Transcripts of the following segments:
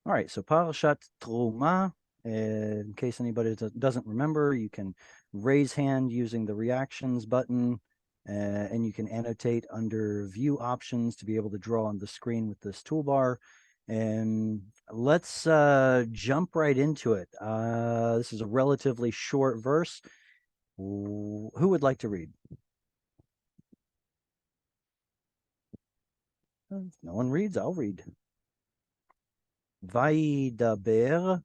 All right, so Parashat Terumah. In case anybody doesn't remember, you can raise hand using the reactions button, and you can annotate under view options to be able to draw on the screen with this toolbar. And let's jump right into it. This is a relatively short verse. Who would like to read? If no one reads, I'll read. Vaidaber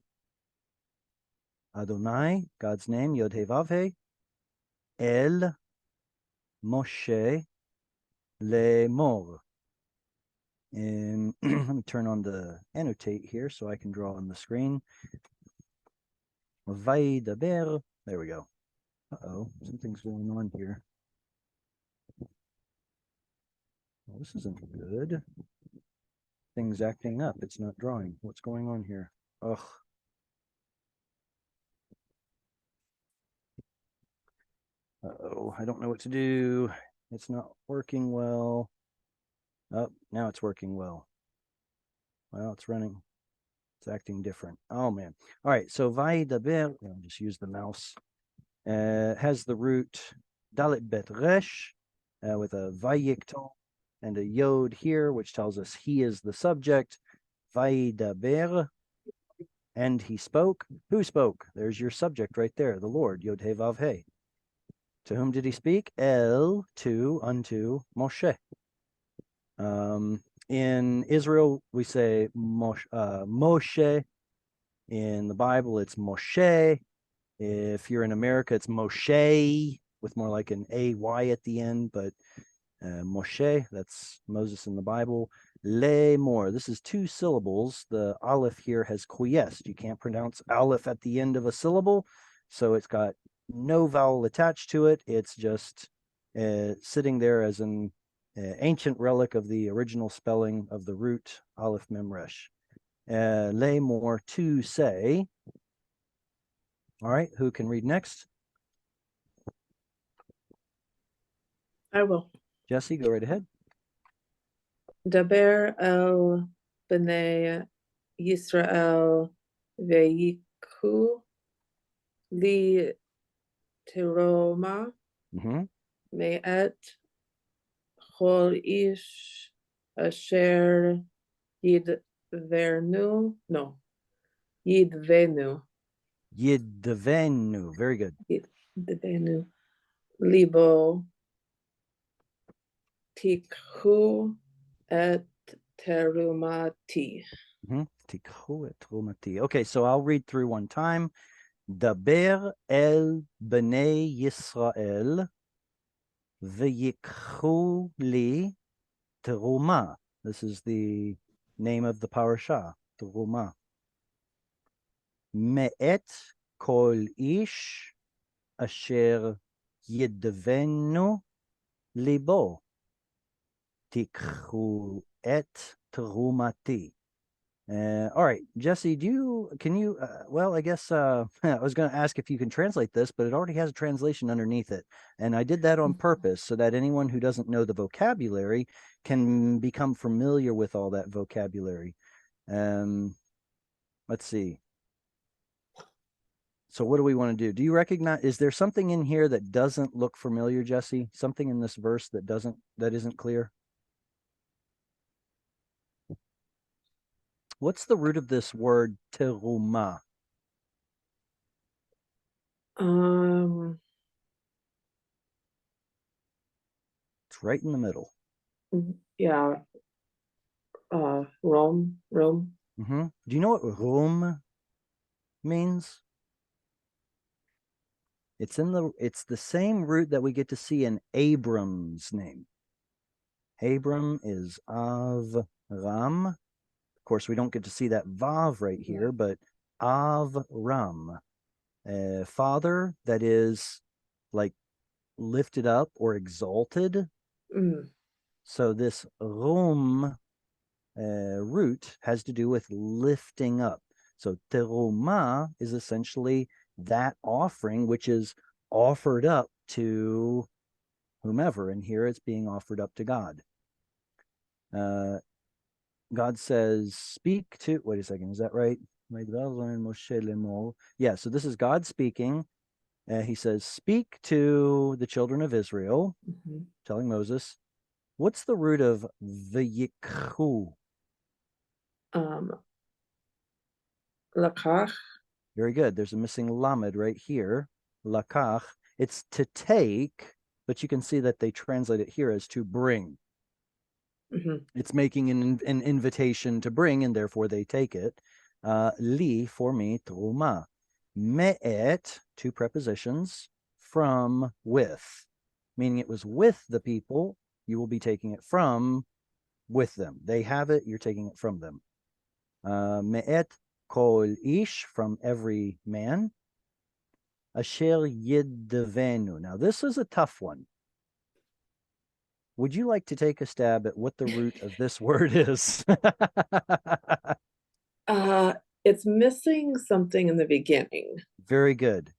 Adonai, God's name, Yod He Vav He, El Moshe Lemor. And let me turn on the annotate here so I can draw on the screen. Vaidaber. There we go. Uh-oh, something's going on here. Well, this isn't good. Thing's acting up. It's not drawing. What's going on here? Ugh. Uh-oh, I don't know what to do. It's not working well. Oh, now it's working well. Well, it's running. It's acting different. Oh, man. All right, so Vaidaber, I'll just use the mouse, has the root Dalet Bet Resh with a Vayikton and a Yod here, which tells us he is the subject. Vaidaber, and he spoke. Who spoke? There's your subject right there, the Lord, Yod He Vav He. To whom did he speak? El, unto Moshe. In Israel, we say Moshe. In the Bible, it's Moshe. If you're in America, it's Moshe with more like an A-Y at the end, but Moshe, that's Moses in the Bible. Lemor, this is two syllables. The aleph here has quiesced. You can't pronounce aleph at the end of a syllable, so it's got no vowel attached to it. It's just sitting there as an ancient relic of the original spelling of the root aleph memresh. Lemor, to say. All right, who can read next? I will. Jesse, go right ahead. Daber el b'nei Yisrael ve'yiku li Terumah me'et chol ish asher yidvenu. Yidvenu. Very good. Yidvenu libo tikhu et terumati. Tikhu et terumati. Okay, so I'll read through one time. Daber el bnei Yisrael v'yikhu li terumah. This is the name of the parasha, Terumah. Me'et kol ish asher yidvenu libo. Tikhu et terumati. All right, Jesse, can you, well, I guess I was going to ask if you can translate this, but it already has a translation underneath it. And I did that on purpose so that anyone who doesn't know the vocabulary can become familiar with all that vocabulary. Let's see. So what do we want to do? Do you recognize, is there something in here that doesn't look familiar, Jesse? Something in this verse that isn't clear? What's the root of this word terumah? It's right in the middle. Yeah. Rome. Do you know what Rome means? It's the same root that we get to see in Abram's name. Abram is Avram. Of course, we don't get to see that Vav right here, but Avram, father that is like lifted up or exalted. So this Rom root has to do with lifting up. So terumah is essentially that offering which is offered up to whomever, and here it's being offered up to God. God says, speak to, wait a second, is that right? Yeah, so this is God speaking. He says, speak to the children of Israel, telling Moses, what's the root of v'yikhu? Lakach. Very good. There's a missing lamed right here. Lakach. It's to take, but you can see that they translate it here as to bring. It's making an invitation to bring, and therefore they take it. Li, for me, terumah. Me'et, two prepositions, from, with, meaning it was with the people. You will be taking it from, with them. They have it, you're taking it from them. Me'et kol ish, from every man. Asher yidvenu. Now, this is a tough one. Would you like to take a stab at what the root of this word is? It's missing something in the beginning. Very good.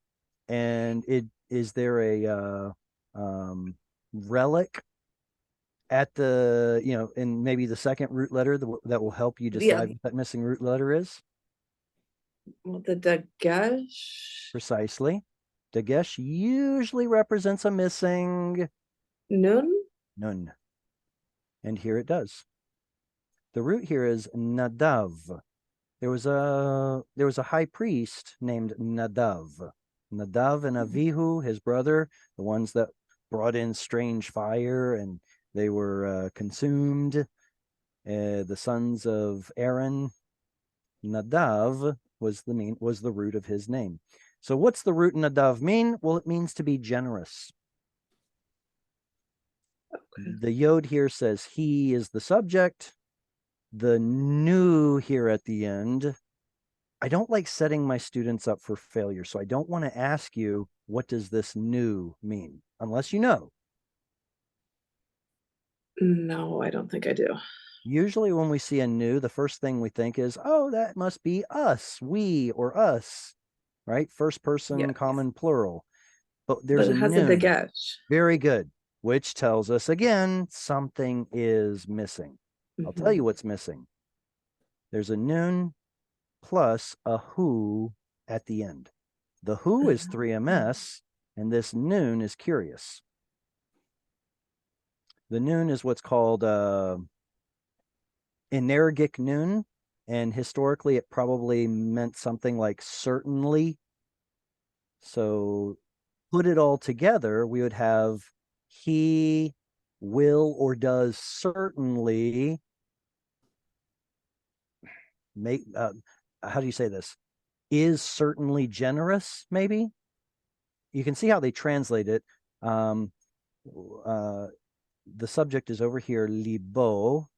And is there a relic at the, in maybe the second root letter that will help you decide what that missing root letter is? Well, the dagesh. Precisely. Dagesh usually represents a missing Nun. nun. And here it does. The root here is nadav. There was a high priest named Nadav. Nadav and Avihu, his brother, the ones that brought in strange fire and they were consumed. The sons of Aaron. Nadav was the root of his name. So what's the root Nadav mean? Well, it means to be generous. Okay. The yod here says he is the subject. The nu here at the end, I don't like setting my students up for failure. So I don't want to ask you, what does this nu mean? Unless you know. No, I don't think I do. Usually when we see a nu, the first thing we think is, oh, that must be us, we, or us, right? First person, common plural. But there's a has nu. A dagesh. Very good. Which tells us, again, something is missing. I'll tell you what's missing. There's a nun plus a hu at the end. The hu is 3ms, and this nun is curious. The nun is what's called energic nun, and historically it probably meant something like certainly. So put it all together, we would have he will or does certainly make, how do you say this? Is certainly generous, maybe? You can see how they translate it. The subject is over here, libo.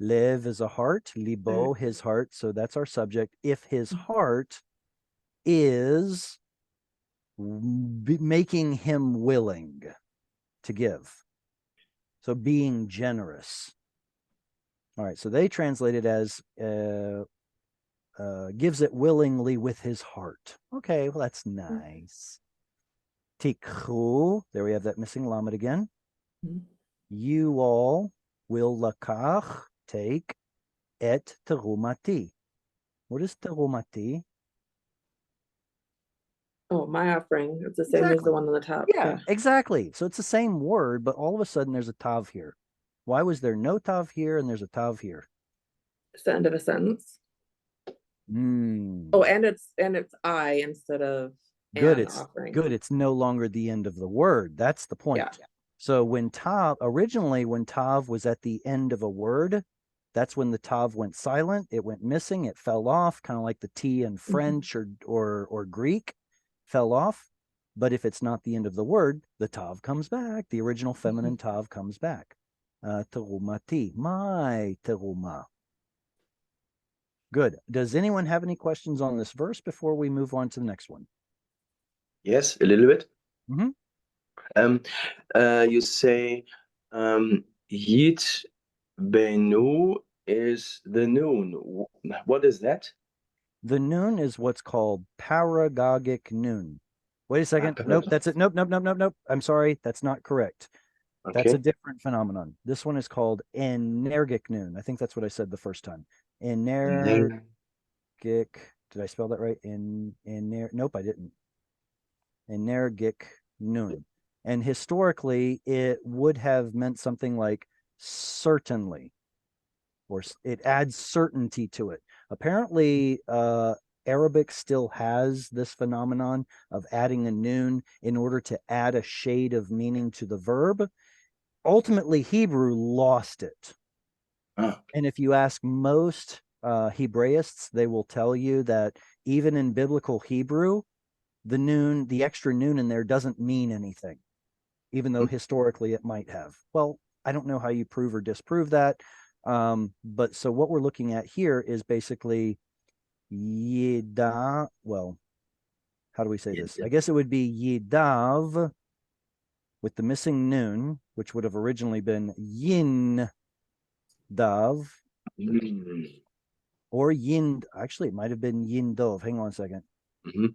Lev is a heart, libo, his heart. So that's our subject. If his heart is making him willing to give. So being generous. All right, so they translate it as gives it willingly with his heart. Okay, well, that's nice. Tikhu, there we have that missing lamed again. You all will lakach, take, et terumati. What is terumati? Oh, my offering. It's the same as the one on the top. Yeah, exactly. So it's the same word, but all of a sudden there's a tav here. Why was there no tav here and there's a tav here? It's the end of a sentence. Oh, and it's I instead of good. An it's offering. Good. It's no longer the end of the word. That's the point. Yeah. So when tav was at the end of a word, that's when the tav went silent. It went missing. It fell off, kind of like the T in French or Greek fell off. But if it's not the end of the word, the tav comes back. The original feminine tav comes back. Terumati, my terumah. Good. Does anyone have any questions on this verse before we move on to the next one? Yes, a little bit. You say Yit Benu is the noon. What is that? The noon is what's called paragogic noon. Wait a second. Nope, that's it. Nope. I'm sorry. That's not correct. That's a Okay. different phenomenon. This one is called energic noon. I think that's what I said the first time. Energic. Ner- Did I spell that right? Nope, I didn't. Energic noon. And historically, it would have meant something like certainly, or it adds certainty to it. Apparently, Arabic still has this phenomenon of adding a noon in order to add a shade of meaning to the verb. Ultimately, Hebrew lost it. Ah, And if you ask most Hebraists, they will tell you that even in biblical Hebrew, the extra noon in there doesn't mean anything, even though mhm. historically it might have. Well, I don't know how you prove or disprove that. But so what we're looking at here is basically Yida. Well, how do we say this? I guess it would be Yidav with the missing noon, which would have originally been Yin Dav Mm, or Yin. Actually, it might have been Yin Dov. Hang on a second. mhm.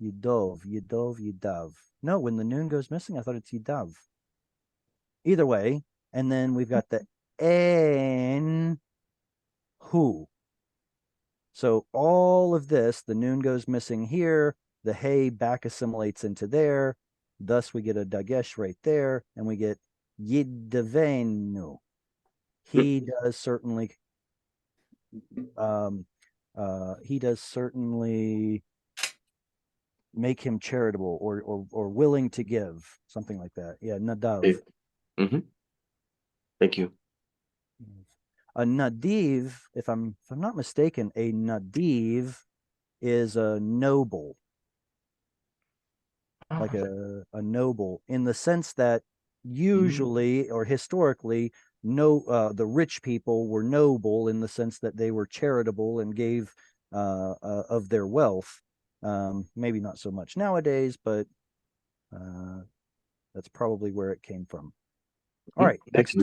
Yidav. No, when the noon goes missing, I thought it's Yidav. Either way, and then we've got the en who. So all of this, the noon goes missing here, the hey back assimilates into there. Thus, we get a dagesh right there, and we get yidavenu. He does certainly, um, he does certainly make him charitable or willing to give, something like that. Yeah, nadav. Okay. Mhm. Thank you. A nadiv, if I'm not mistaken, a nadiv is a noble, like Ah, a noble, in the sense that mhm. usually or historically, the rich people were noble in the sense that they were charitable and gave of their wealth. Maybe not so much nowadays, but uh, that's probably where it came from. All Mhm. right, Thank you.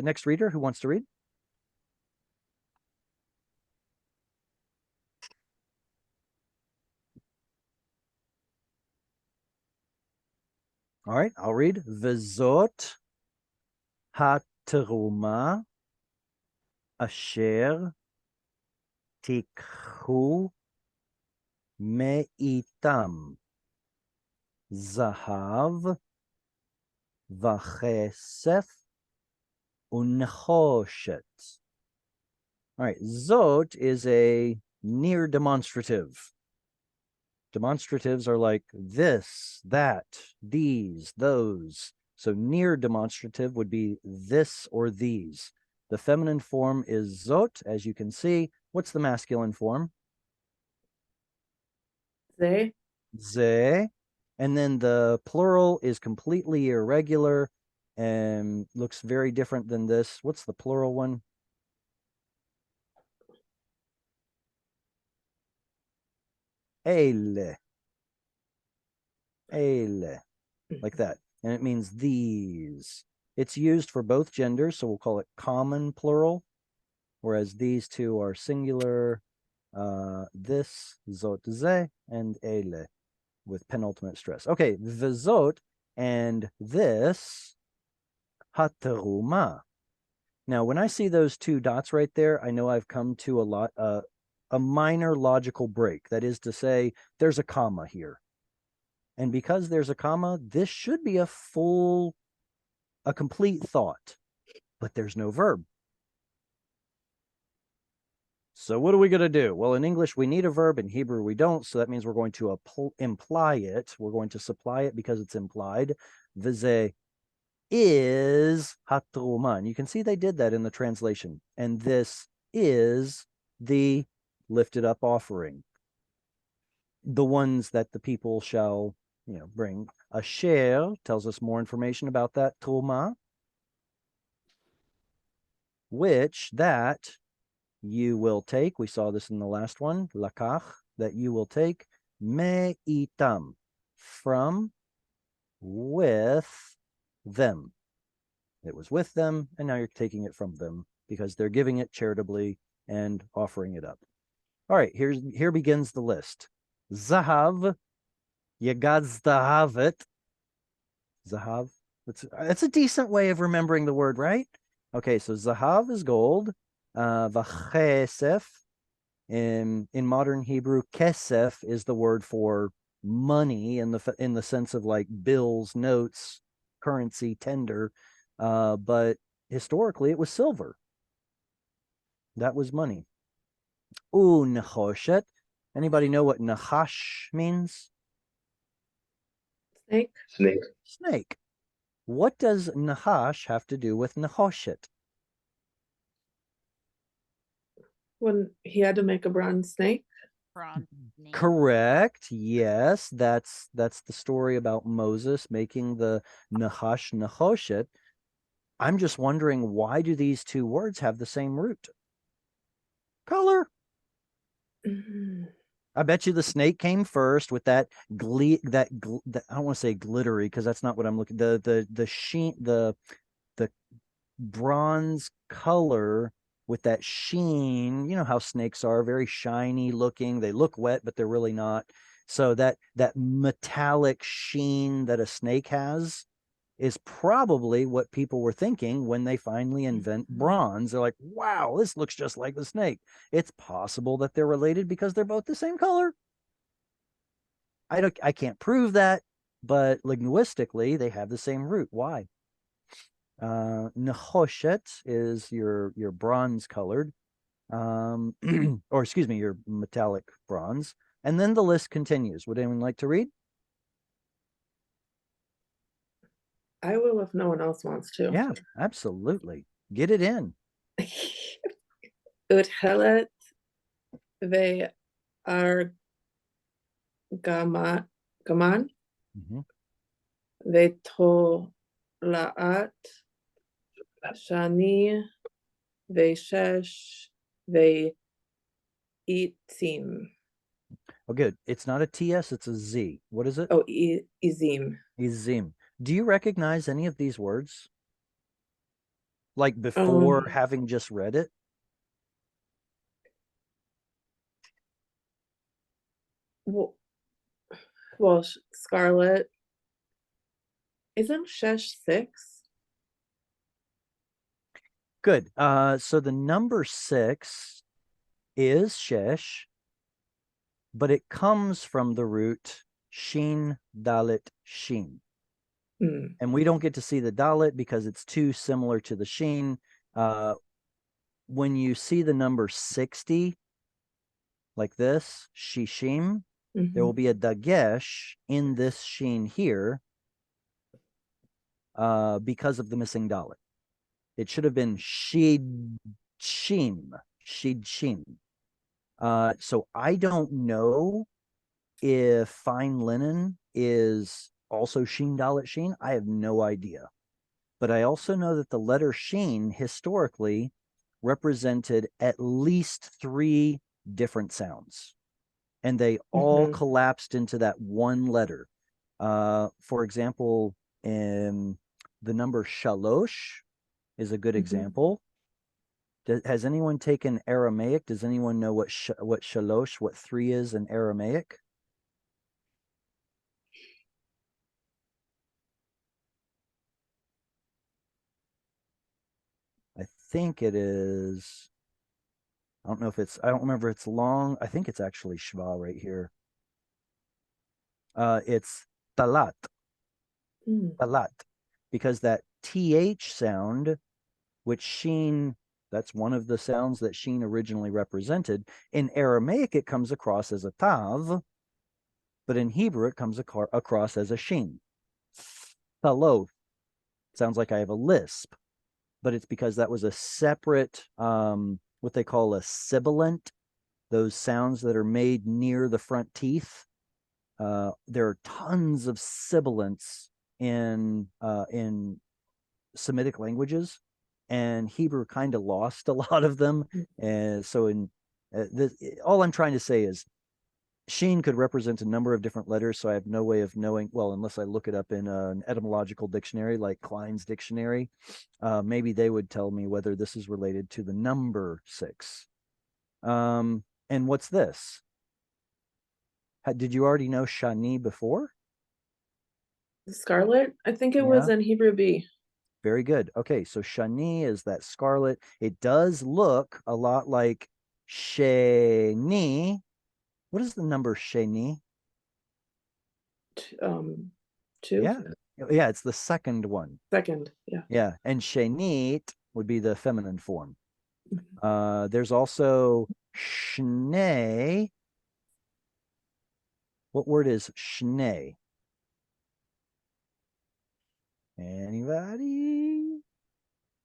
next reader who wants to read. All right, I'll read. Vezot ha-teruma asher tikhu me'itam zahav vachesef unchoshet. All right, zot is a near demonstrative. Demonstratives are like this, that, these, those. So near demonstrative would be this or these. The feminine form is zot, as you can see. What's the masculine form? They, Ze. And then the plural is completely irregular and looks very different than this. What's the plural one? Ele. Ele. Like that. And it means these. It's used for both genders, so we'll call it common plural, whereas these two are singular. This, zot ze, and ele with penultimate stress. Okay, the zot and this, hateruma. Now, when I see those two dots right there, I know I've come to a minor logical break. That is to say, there's a comma here. And because there's a comma, this should be a complete thought, but there's no verb. So what are we going to do? Well, in English, we need a verb. In Hebrew, we don't. So that means we're going to imply it. We're going to supply it because it's implied. Vize is hatruma. And you can see they did that in the translation. And this is the lifted up offering. The ones that the people shall, bring. Asher tells us more information about that Terumah, which that you will take. We saw this in the last one, lakach, that you will take me'itam, from, with them. It was with them, and now you're taking it from them because they're giving it charitably and offering it up. All right, here begins the list. Zahav, yagaz zahavet. Zahav, It's a decent way of remembering the word, right? Okay, so zahav is gold. Vachesef in modern Hebrew, kesef is the word for money in the sense of like bills, notes, currency, tender. But historically, it was silver. That was money. Ooh, nechoshet. Anybody know what nachash means? Snake. Snake. Snake. What does nahash have to do with nechoshet? When he had to make a bronze snake. Bronze snake. Correct. Yes, that's the story about Moses making the nahash nechoshet. I'm just wondering, why do these two words have the same root? Color. Mhm. I bet you the snake came first with that I don't want to say glittery because that's not what I'm looking. The sheen, the bronze color with that sheen. You know how snakes are, very shiny looking. They look wet, but they're really not. So that metallic sheen that a snake has is probably what people were thinking when they finally invent bronze. They're like, wow, this looks just like the snake. It's possible that they're related because they're both the same color. I can't prove that, but linguistically they have the same root. Why? Nechoshet is your bronze colored, or excuse me, your metallic bronze. And then the list continues. Would anyone like to read? I will if no one else wants to. Yeah, absolutely. Get it in. Utchelet ve'argaman Mhm. ve'tolaat shani ve'shesh ve'itzim. Oh, good. It's not a TS, it's a Z. What is it? Oh, izim. Izim. Do you recognize any of these words? Like before having just read it? Well, Scarlet. Isn't Shesh 6? Good. So the number 6 is shesh, but it comes from the root shin dalit shin. And we don't get to see the dalit because it's too similar to the shin. When you see the number 60, like this, shishim, there will be a dagesh in this shin here because of the missing dalit. It should have been shidshim, shidshim. So I don't know if fine linen is also sheen dalit sheen. I have no idea. But I also know that the letter sheen historically represented at least 3 different sounds. And they all collapsed into that one letter. For example, in the number shalosh is a good example. Has anyone taken Aramaic? Does anyone know what shalosh, what 3 is in Aramaic? I think it is. I don't know if it's. I don't remember. It's long. I think it's actually shva right here. It's talat, talat, because that th sound, which sheen, that's one of the sounds that sheen originally represented. In Aramaic, it comes across as a tav, but in Hebrew, it comes across as a sheen. Taloth sounds like I have a lisp, but it's because that was a separate, what they call a sibilant, those sounds that are made near the front teeth. There are tons of sibilants in Semitic languages, and Hebrew kind of lost a lot of them. And so all I'm trying to say is sheen could represent a number of different letters, so I have no way of knowing, well, unless I look it up in an etymological dictionary like Klein's dictionary. Maybe they would tell me whether this is related to the number 6. And what's this? Did you already know shani before? Scarlet? I think it was Yeah. in Hebrew B. Very good. Okay, so shani is that scarlet. It does look a lot like sheni. What is the number sheni? T- Two? Yeah. Yeah, it's the second one. Second, yeah. Yeah, and shenit would be the feminine form. Mhm. There's also shnei. What word is shnei? Anybody?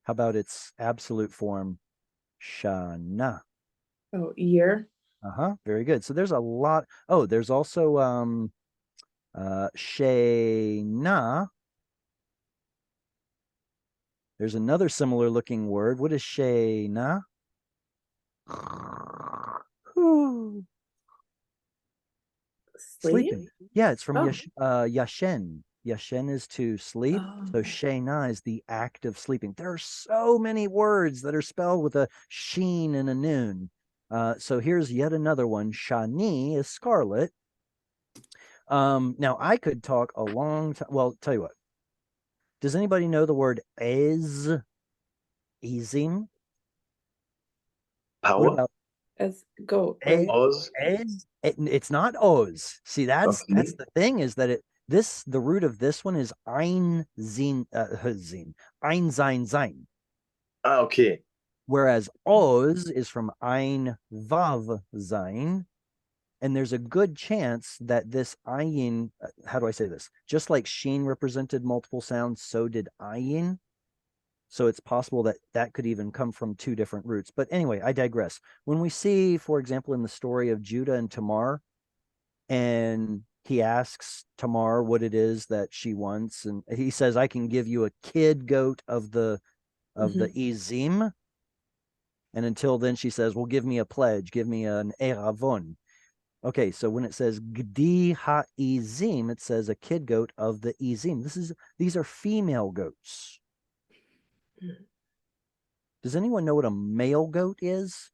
How about its absolute form? Shana. Oh, year. Uh-huh. Very good. So there's a lot. Oh, there's also Shayna. There's another similar looking word. What is Shayna? Sleep? Sleeping. Yeah, it's from Oh. Yashen. Yashen is to sleep. So Oh. Shayna is the act of sleeping. There are so many words that are spelled with a sheen and a noon. So here's yet another one. Shani is scarlet. Now I could talk a long time. Well, tell you what. Does anybody know the word ezim? What Power? about As goat, a right? Oz? ez? It's not oz. See, that's Okay. the thing is that the root of this one is ein zin zin ein sein sein, Ah, okay. whereas oz is from ein vav sein, and there's a good chance that this ayin, how do I say this? Just like sheen represented multiple sounds, so did ayin. So it's possible that that could even come from two different roots. But anyway, I digress. When we see, for example, in the story of Judah and Tamar, and he asks Tamar what it is that she wants, and he says, "I can give you a kid goat of the Mhm. Ezim." And until then, she says, "Well, give me a pledge, give me an eravon." Okay, so when it says Gdi ha Ezim, it says a kid goat of the Ezim. These are female goats. Does anyone know what a male goat is?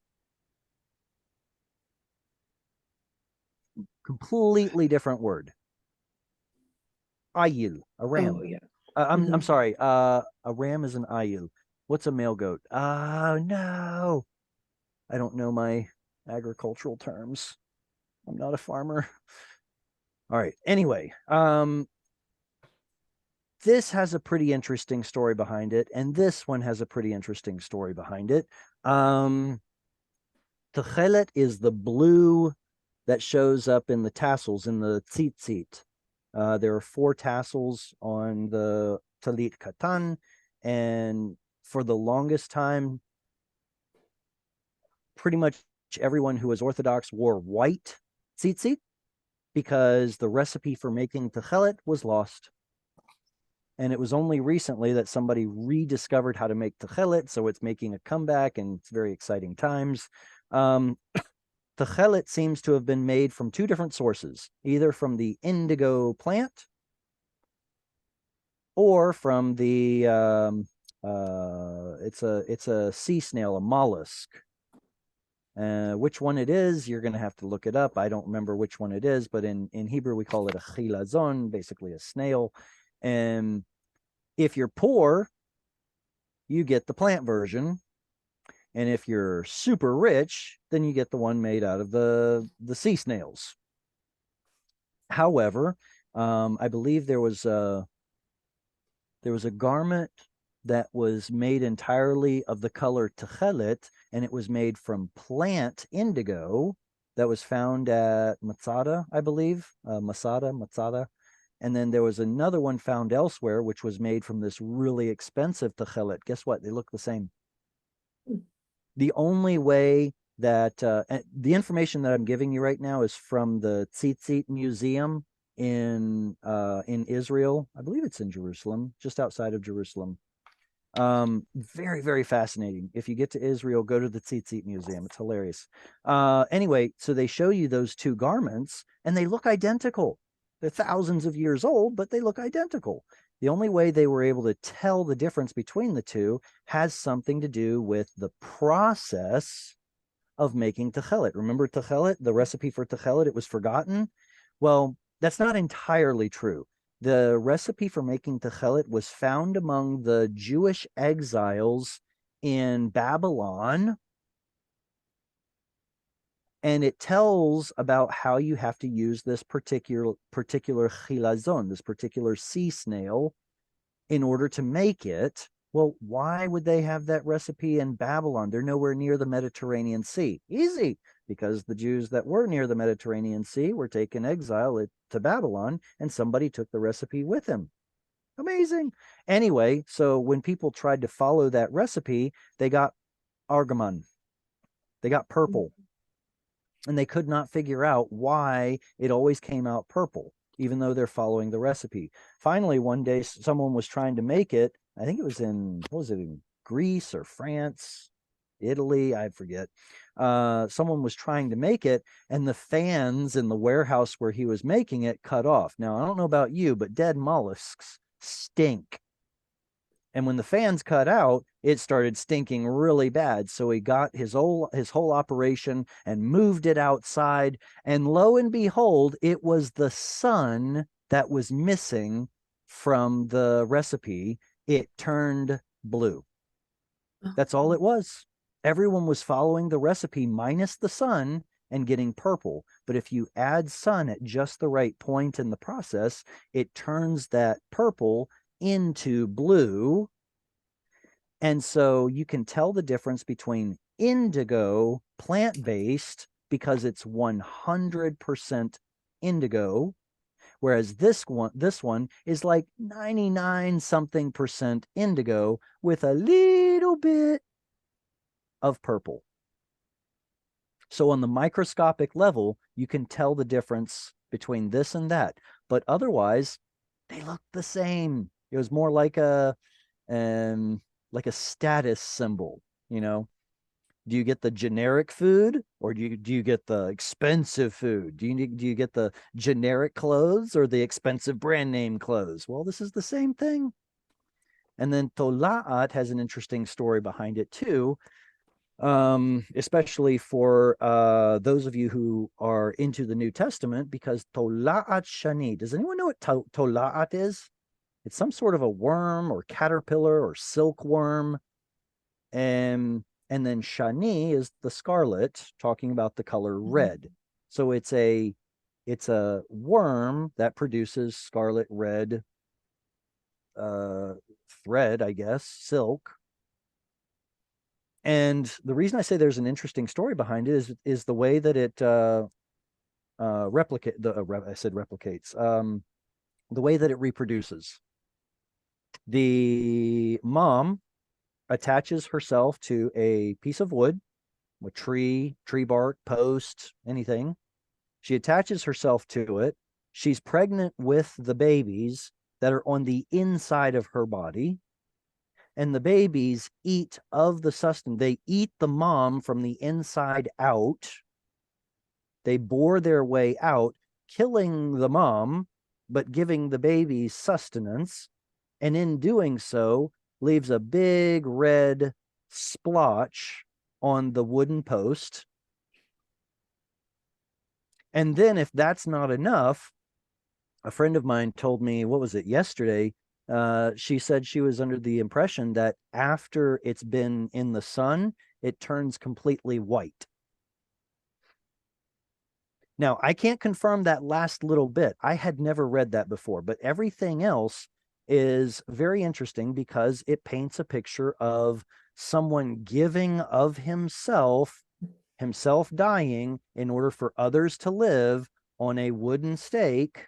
Completely different word. Ayil, a Oh, ram. yeah. I'm Mhm. sorry. A ram is an ayil. What's a male goat? Oh no, I don't know my agricultural terms. I'm not a farmer. All right. Anyway, this has a pretty interesting story behind it, and this one has a pretty interesting story behind it. Techelet is the blue that shows up in the tassels in the tzitzit. There are 4 tassels on the talit katan, and for the longest time, pretty much everyone who was Orthodox wore white tzitzit because the recipe for making techelet was lost. And it was only recently that somebody rediscovered how to make techelet, so it's making a comeback, and it's very exciting times. Techelet seems to have been made from 2 different sources, either from the indigo plant or from the it's a sea snail, a mollusk. Which one it is, you're going to have to look it up. I don't remember which one it is, but in Hebrew we call it a chilazon, basically a snail. And if you're poor, you get the plant version, and if you're super rich, then you get the one made out of the sea snails. However, I believe there was a garment that was made entirely of the color techelet, and it was made from plant indigo that was found at Masada, I believe, Masada. And then there was another one found elsewhere, which was made from this really expensive techelet. Guess what? They look the same. The only way that the information that I'm giving you right now is from the Tzitzit Museum in Israel. I believe it's in Jerusalem, just outside of Jerusalem. Very, very fascinating. If you get to Israel, go to the Tzitzit Museum. It's hilarious. Anyway, so they show you those 2 garments, and they look identical. They're thousands of years old, but they look identical. The only way they were able to tell the difference between the 2 has something to do with the process of making techelet. Remember techelet, the recipe for techelet, it was forgotten? Well, that's not entirely true. The recipe for making techelet was found among the Jewish exiles in Babylon. And it tells about how you have to use this particular chilazon, this particular sea snail, in order to make it. Well, why would they have that recipe in Babylon? They're nowhere near the Mediterranean Sea. Easy, because the Jews that were near the Mediterranean Sea were taken exile to Babylon, and somebody took the recipe with him. Amazing. Anyway, so when people tried to follow that recipe, they got argamon. They got purple. And they could not figure out why it always came out purple, even though they're following the recipe. Finally, one day, someone was trying to make it. I think it was in, what was it, in Greece or France, Italy, I forget. Someone was trying to make it, and the fans in the warehouse where he was making it cut off. Now, I don't know about you, but dead mollusks stink. And when the fans cut out, it started stinking really bad. So he got his whole operation and moved it outside. And lo and behold, it was the sun that was missing from the recipe. It turned blue. That's all it was. Everyone was following the recipe minus the sun and getting purple. But if you add sun at just the right point in the process, it turns that purple into blue. And so you can tell the difference between indigo, plant-based, because it's 100% indigo, whereas this one is like 99 something percent indigo with a little bit of purple. So on the microscopic level, you can tell the difference between this and that, but otherwise they look the same. It was more like a status symbol, you know. Do you get the generic food, or do you get the expensive food? Do you get the generic clothes or the expensive brand name clothes? Well, this is the same thing. And then Tola'at has an interesting story behind it too, especially for those of you who are into the New Testament, because Tola'at Shani. Does anyone know what Tola'at is? It's some sort of a worm or caterpillar or silkworm. And then Shani is the scarlet, talking about the color red. So it's a worm that produces scarlet red thread, I guess, silk. And the reason I say there's an interesting story behind it is the way that it replicates. The way that it reproduces. The mom attaches herself to a piece of wood, a tree bark, post, anything. She attaches herself to it. She's pregnant with the babies that are on the inside of her body. And the babies eat of the sustenance. They eat the mom from the inside out. They bore their way out, killing the mom, but giving the babies sustenance. And in doing so, leaves a big red splotch on the wooden post. And then if that's not enough, a friend of mine told me, what was it, yesterday? She said she was under the impression that after it's been in the sun, it turns completely white. Now, I can't confirm that last little bit. I had never read that before, but everything else is very interesting because it paints a picture of someone giving of himself dying in order for others to live on a wooden stake.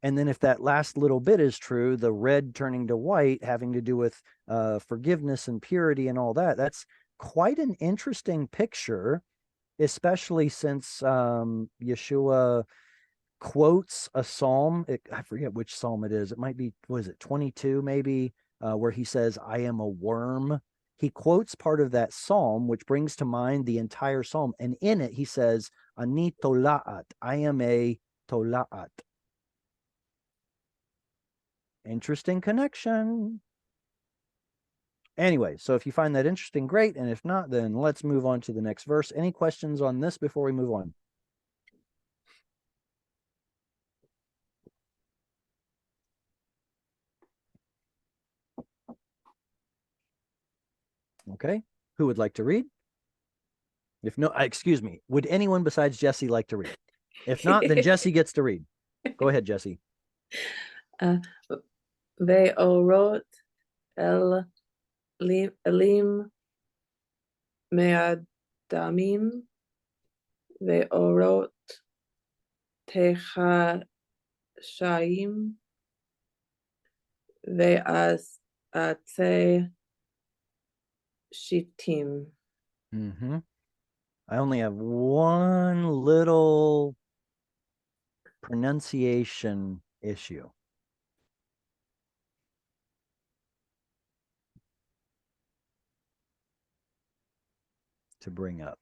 And then if that last little bit is true, the red turning to white having to do with forgiveness and purity and all that, that's quite an interesting picture, especially since Yeshua quotes a psalm. I forget which psalm it is. It might be, what is it, 22 maybe, where he says, I am a worm. He quotes part of that psalm, which brings to mind the entire psalm. And in it, he says, Ani tola'at, I am a tola'at. Interesting connection. Anyway, so if you find that interesting, great. And if not, then let's move on to the next verse. Any questions on this before we move on? Okay. Who would like to read? If no, excuse me, would anyone besides Jesse like to read? If not, then Jesse gets to read. Go ahead, Jesse. Ve'orot elim me'adamim ve'orot techashayim ve'atze shittim. Mm-hmm. I only have one little pronunciation issue. To bring up.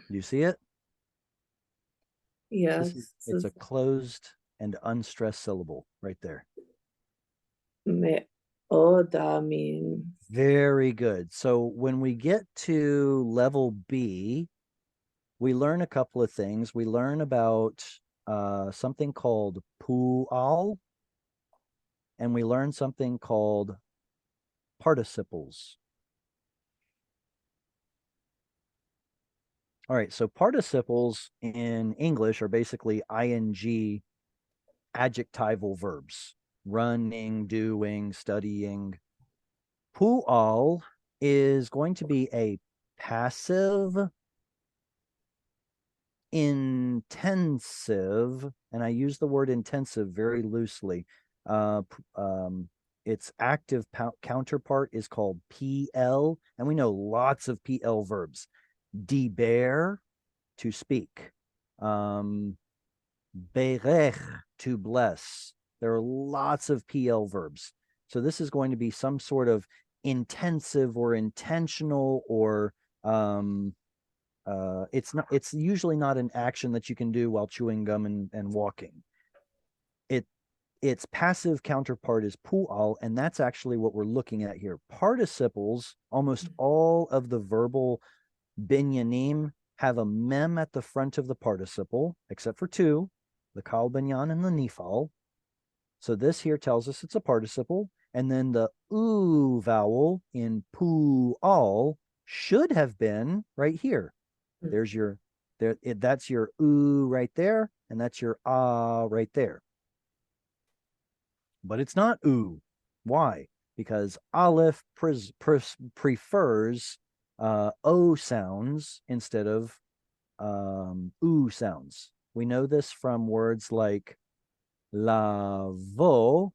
Do you see it? Yes. It's a closed and unstressed syllable right there. Me'odamim. Very good. So when we get to level B, we learn a couple of things. We learn about something called pu'al, and we learn something called participles. All right, so participles in English are basically ing adjectival verbs: running, doing, studying. Pu'al is going to be a passive intensive, and I use the word intensive very loosely. Its active counterpart is called PL, and we know lots of PL verbs. Diber, to speak. Berech, to bless. There are lots of PL verbs. So this is going to be some sort of intensive or intentional, or it's usually not an action that you can do while chewing gum and walking. Its passive counterpart is pu'al, and that's actually what we're looking at here. Participles, almost all of the verbal binyanim have a mem at the front of the participle, except for two, the kal binyan and the nifal. So this here tells us it's a participle, and then the oo vowel in pu'al should have been right here. There's your that's your oo right there, and that's your ah right there. But it's not oo. Why? Because aleph prefers o sounds instead of oo sounds. We know this from words like lavo.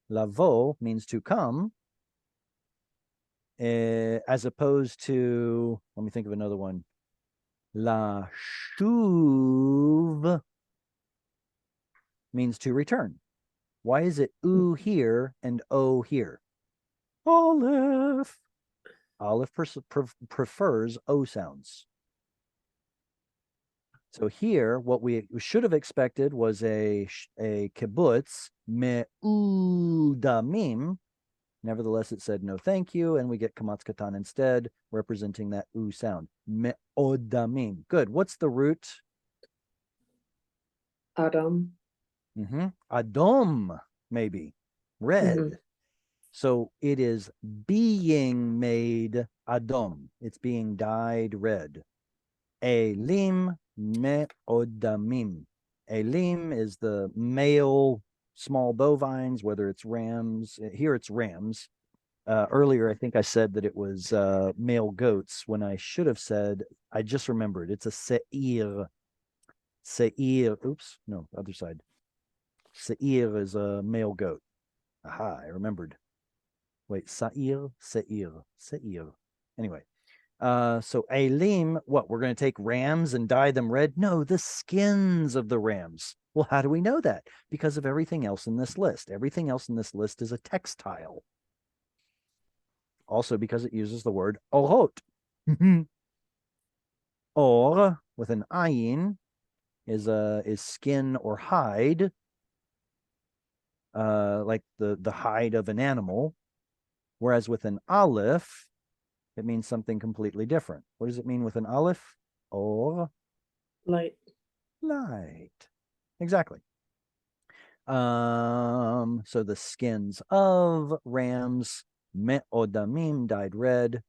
Lavo means to come, as opposed to, let me think of another one. La shuv means to return. Why is it oo here and o here? Aleph. Aleph prefers o sounds. So here, what we should have expected was a kibbutz me'udamim. Nevertheless, it said no thank you, and we get kamatz katan instead, representing that oo sound. Me'odamim. Good. What's the root? Adam. Adom, maybe. Red. So it is being made adom. It's being dyed red. Elim me'odamim. Elim is the male small bovines, whether it's rams. Here it's rams. Earlier, I think I said that it was male goats when I should have said, I just remembered, it's a se'ir. Se'ir, oops, no, other side. Se'ir is a male goat. Aha, I remembered. Wait, se'ir. Anyway, so elim, what, we're going to take rams and dye them red? No, the skins of the rams. Well, how do we know that? Because of everything else in this list. Everything else in this list is a textile. Also because it uses the word orot. Or, with an ayin, is skin or hide, like the hide of an animal. Whereas with an aleph, it means something completely different. What does it mean with an aleph? Or Light. light. Exactly. So the skins of rams, me'odamim, dyed red,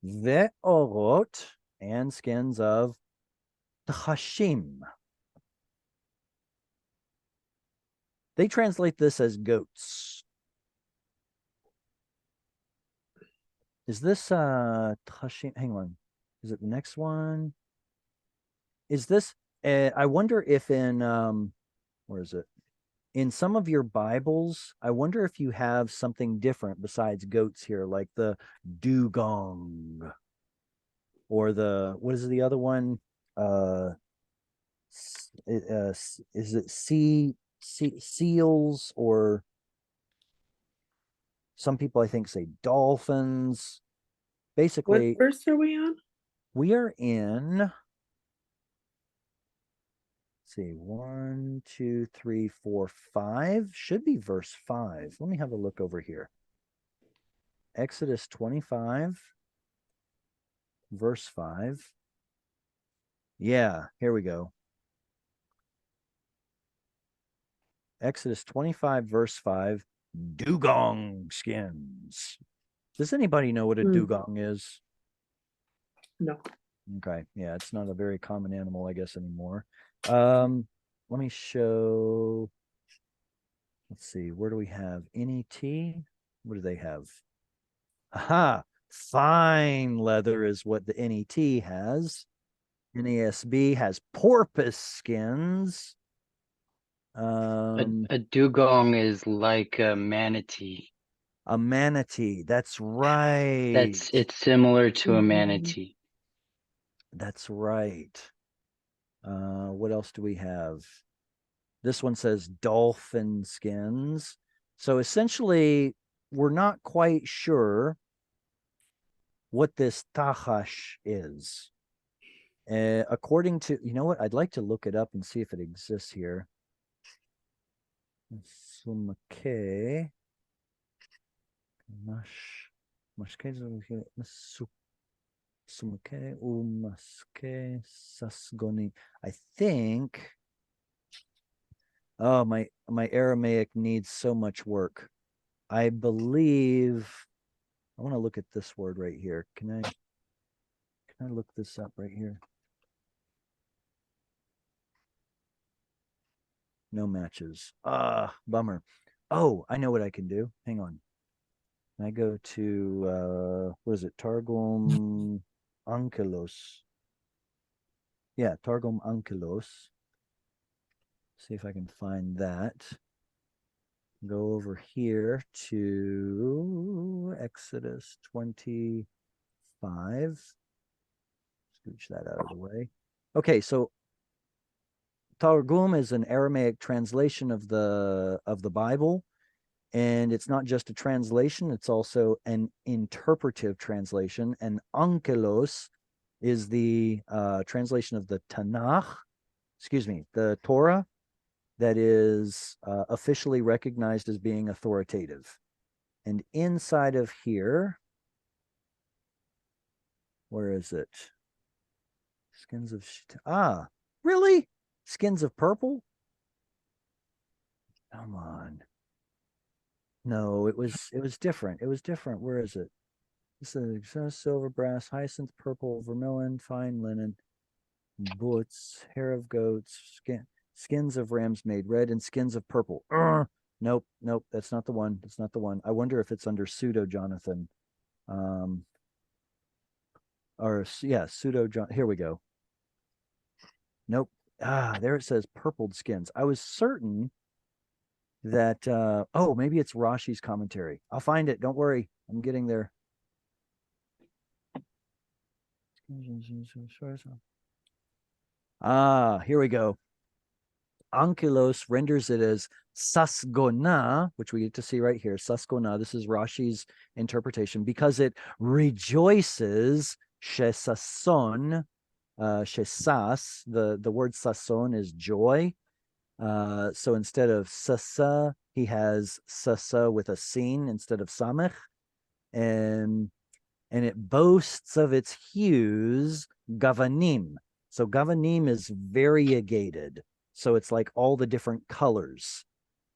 ve'orot, and skins of tchashim. They translate this as goats. Is this tchashim? Hang on. Is it the next one? Is this I wonder if in where is it? In some of your Bibles, I wonder if you have something different besides goats here, like the dugong or the, what is the other one? Is it seals, or some people I think say dolphins. What Basically, verse are we on? we are in, let's see, 1, 2, 3, 4, 5. Should be verse 5. Let me have a look over here. Exodus 25, verse 5. Yeah, here we go. Exodus 25, verse 5. Dugong skins. Does anybody know what a dugong is? No. Okay, yeah, it's not a very common animal, I guess, anymore. Let me show. Let's see, where do we have NET? What do they have? Aha, fine leather is what the NET has. NASB has porpoise skins. A dugong is like a manatee. A manatee. That's right. It's similar to a manatee. That's right. What else do we have? This one says dolphin skins. So essentially, we're not quite sure what this tahash is. According to, you know what? I'd like to look it up and see if it exists here. Sumake. Sumake umaske sasgoni. I think. Oh, my Aramaic needs so much work. I believe I want to look at this word right here. Can I look this up right here? No matches. Bummer. Oh, I know what I can do. Hang on. I go to what is it? Targum Ankelos. Yeah, Targum Ankelos. See if I can find that. Go over here to Exodus 25. Scooch that out of the way. Okay, so Targum is an Aramaic translation of the Bible, and it's not just a translation, it's also an interpretive translation. And Ankelos is the translation of the Tanakh, the Torah, that is officially recognized as being authoritative. And inside of here, where is it? Skins of really? Skins of purple? Come on. No, it was different. It was different. Where is it? This is silver, brass, hyacinth, purple, vermilion, fine linen, boots, hair of goats, skins of rams made red, and skins of purple. Nope, that's not the one. That's not the one. I wonder if it's under pseudo Jonathan. Pseudo John. Here we go. Nope. There it says purpled skins. I was certain that maybe it's Rashi's commentary. I'll find it. Don't worry. I'm getting there. Here we go. Ankylos renders it as sasgona, which we get to see right here. Sasgona. This is Rashi's interpretation, because it rejoices. Shesason, shesas. The word sason is joy. So instead of sasa, he has sasa with a sin instead of samech, and it boasts of its hues gavanim. So gavanim is variegated. So it's like all the different colors.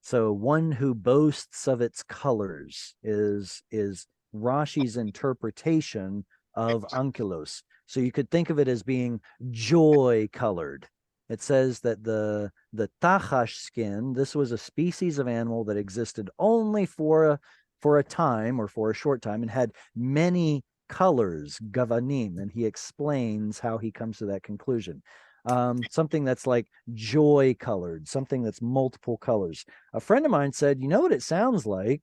So one who boasts of its colors is Rashi's interpretation of ankylos. So you could think of it as being joy colored. It says that the tachash skin, this was a species of animal that existed only for a time or for a short time and had many colors, gavanim, and he explains how he comes to that conclusion. Something that's like joy colored, something that's multiple colors. A friend of mine said, you know what it sounds like?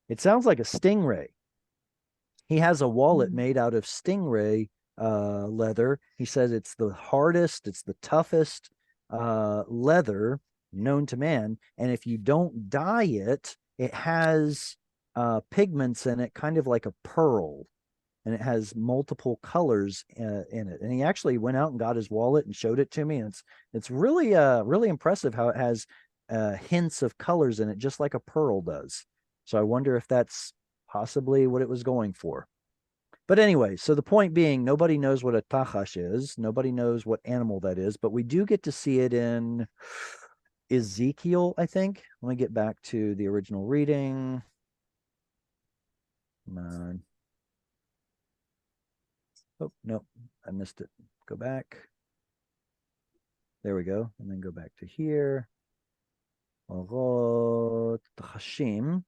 It sounds like a stingray. He has a wallet made out of stingray leather. He says it's the hardest, it's the toughest leather known to man. And if you don't dye it, it has pigments in it, kind of like a pearl, and it has multiple colors in it. And he actually went out and got his wallet and showed it to me. And it's really really impressive how it has hints of colors in it, just like a pearl does. So I wonder if that's possibly what it was going for. But anyway, so the point being, nobody knows what a tachash is. Nobody knows what animal that is, but we do get to see it in Ezekiel, I think. Let me get back to the original reading. Come on. Oh, no, I missed it. Go back. There we go. And then go back to here. Tachashim.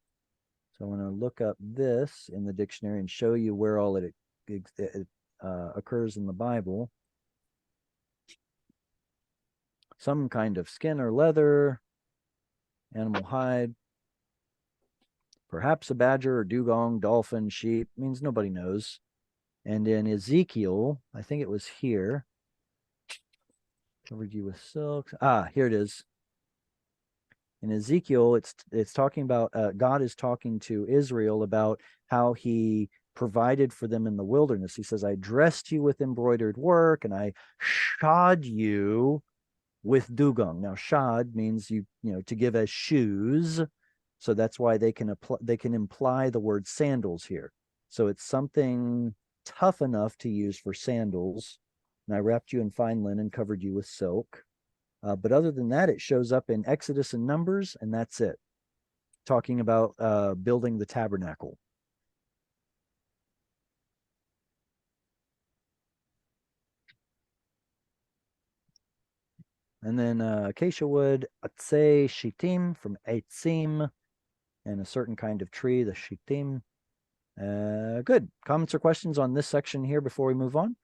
So I want to look up this in the dictionary and show you where all it occurs in the Bible. Some kind of skin or leather, animal hide, perhaps a badger or dugong, dolphin, sheep, means nobody knows. And in Ezekiel, I think it was here, covered you with silk. Here it is. In Ezekiel, it's talking about God is talking to Israel about how he provided for them in the wilderness. He says, I dressed you with embroidered work and I shod you with dugong. Now, shod means you know to give as shoes. So that's why they can imply the word sandals here. So it's something tough enough to use for sandals. And I wrapped you in fine linen, covered you with silk. But other than that, it shows up in Exodus and Numbers, and that's it. Talking about building the tabernacle. And then acacia wood, atzei shittim, from eitzim, and a certain kind of tree, the shittim. Good. Comments or questions on this section here before we move on?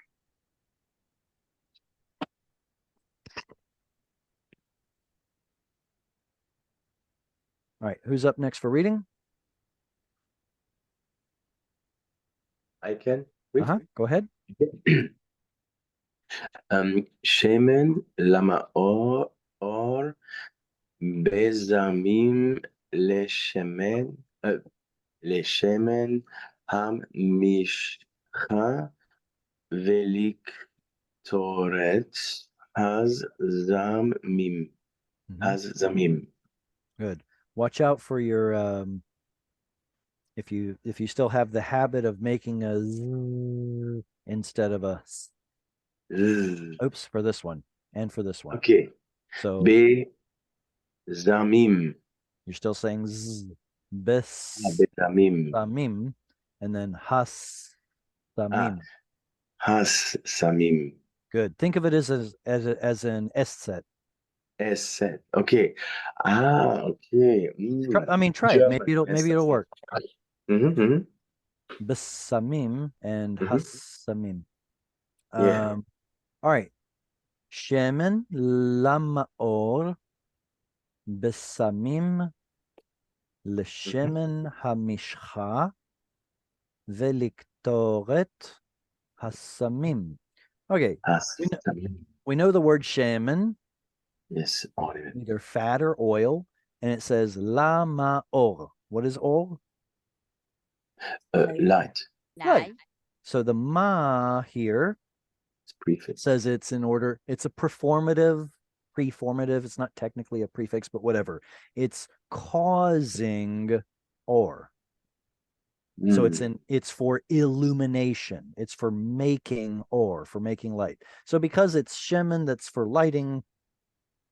All right, who's up next for reading? I can read. Go ahead. שמן למאור בזמים לשמן המשחה ולקטורת הזמים. Good. Watch out for your if you still have the habit of making a z instead of a s. Oops, for this one and for this one. Okay. So Bezamim. You're still saying z, bes, Bezamim. samim, and then has, samim. Has samim. Good. Think of it as an S set. S set. Okay. Okay. I mean, try it. Maybe it'll work. Mm-hmm. Besamim and hasamim. Yeah. All right. Shemen lamaor besamim leshemen hamishcha veliktoret hasamim. Okay. We know the word shemen. Yes. Either fat or oil, and it says lamaor. What is or? Light. Right. So the ma here Prefix. says it's in order. It's a preformative. It's not technically a prefix, but whatever. It's causing or. So it's for illumination. It's for making or, for making light. So because it's shemen that's for lighting,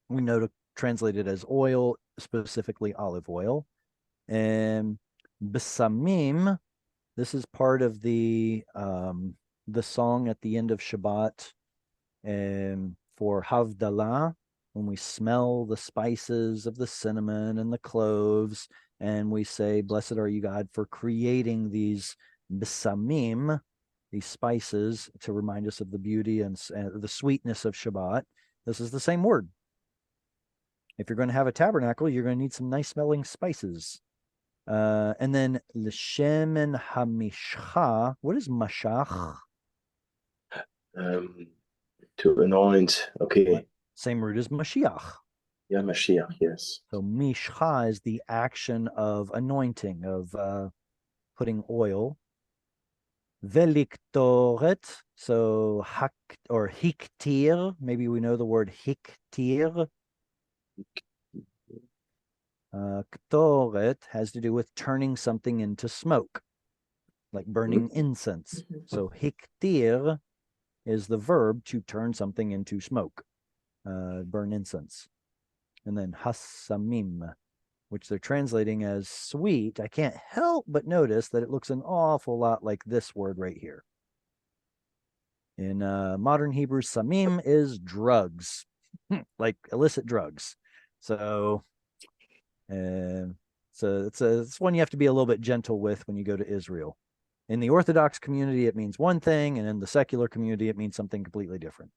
we know to translate it as oil. specifically olive oil. And besamim, this is part of the song at the end of Shabbat for Havdalah, when we smell the spices of the cinnamon and the cloves, and we say, "Blessed are you, God, for creating these besamim, these spices, to remind us of the beauty and the sweetness of Shabbat." This is the same word. If you're going to have a tabernacle, you're going to need some nice smelling spices. And then l'shemen hamishcha. What is mashach? To anoint. Okay. Same root as Mashiach. Yeah, Mashiach. Yes. So mishcha is the action of anointing, of putting oil. Veliktoret, so hak or hiktir. Maybe we know the word hiktir. Ktoret has to do with turning something into smoke, like burning incense. So hiktir is the verb to turn something into smoke, burn incense. And then hasamim, which they're translating as sweet. I can't help but notice that it looks an awful lot like this word right here. In modern Hebrew, samim is drugs, like illicit drugs. So it's one you have to be a little bit gentle with when you go to Israel. In the Orthodox community, it means one thing, and in the secular community, it means something completely different.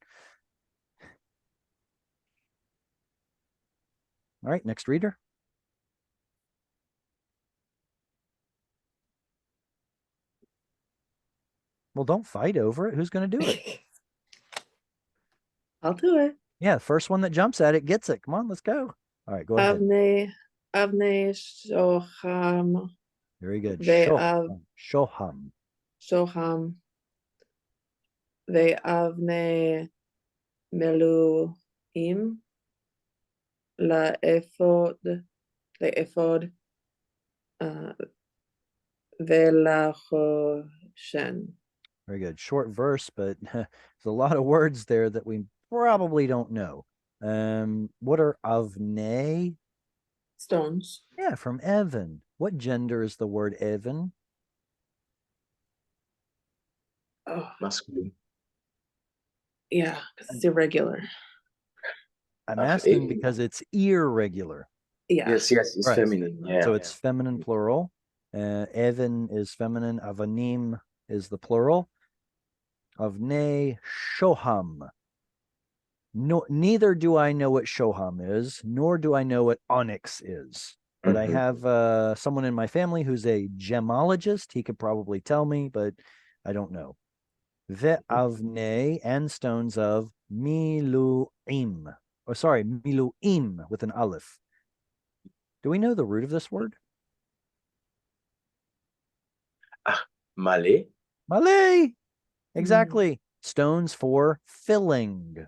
All right, next reader. Well, don't fight over it. Who's going to do it? I'll do it. Yeah, the first one that jumps at it gets it. Come on, let's go. All right, go ahead. Avnei Shoham. Very good. Ve'av Shoham. Shoham. Ve'avnei Meluim. La'ephod. Ve'lachoshen. Very good. Short verse, but there's a lot of words there that we probably don't know. What are avnei? Stones. Yeah, from Evan. What gender is the word Evan? Oh, Masculine. yeah, because it's irregular. I'm Of asking Evan. because it's irregular. Yeah. Yes, it's Right. feminine. Yeah. So it's feminine plural. Evan is feminine. Avanim is the plural. Avnei shoham. No, neither do I know what shoham is, nor do I know what onyx is. But I have someone in my family who's a gemologist. He could probably tell me, but I don't know. Ve'avnei, and stones of miluim. Oh, sorry, miluim with an aleph. Do we know the root of this word? Malay. Malay. Exactly. Stones for filling,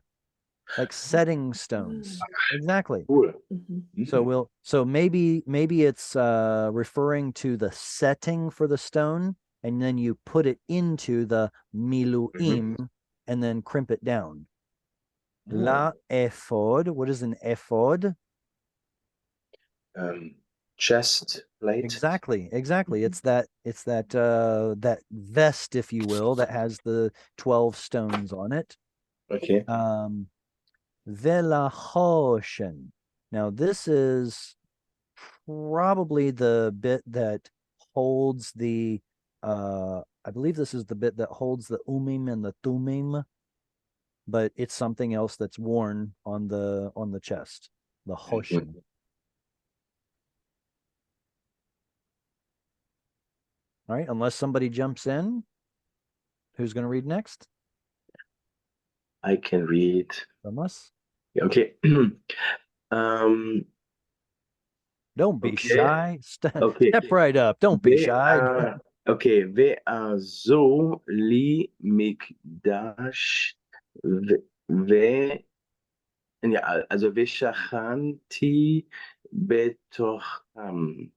like setting stones. Exactly. Cool. So maybe it's referring to the setting for the stone, and then you put it into the miluim and then crimp it down. La ephod. What is an ephod? Chest plate. Exactly. It's that that vest, if you will, that has the 12 stones on it. Okay. Velachoshen. Now this is probably the bit that holds the I believe this is the bit that holds the umim and the tumim, but it's something else that's worn on the chest, the hoshen. All right, unless somebody jumps in, who's going to read next? I can read. Thomas? Okay. Don't be shy. Step Okay. right up. Don't be shy. Okay. Ve'azo li mikdash ja, also ושכנתי בתוכם.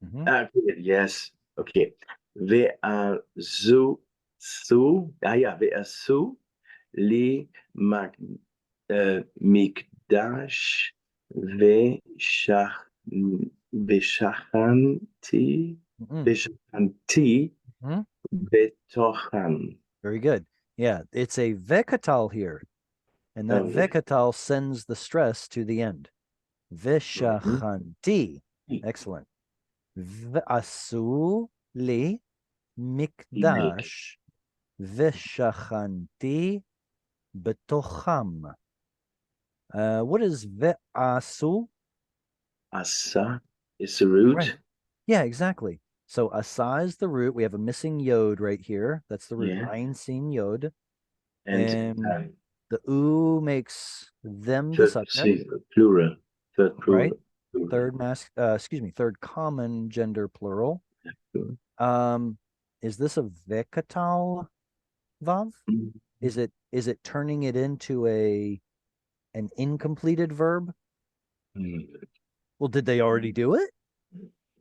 Okay, yes. Okay. ועשו לי מקדש ושכנתי Mhm. בתוכם. Very good. Yeah, it's a vekatal here. And that Oh, yeah. vekatal sends the stress to the end. Vishachanti. Excellent. Asu li mikdash vishachanti betocham. What is ve'asu? Asa is the root. Right. Yeah, exactly. So asa is the root. We have a missing yod right here. That's the root. Yeah. Ein sin yod. And The u makes them the subject, plural. Third plural. right? Third common gender plural. Is this a vekatal vav? Is it turning it into an incompleted verb? Well, did they already do it?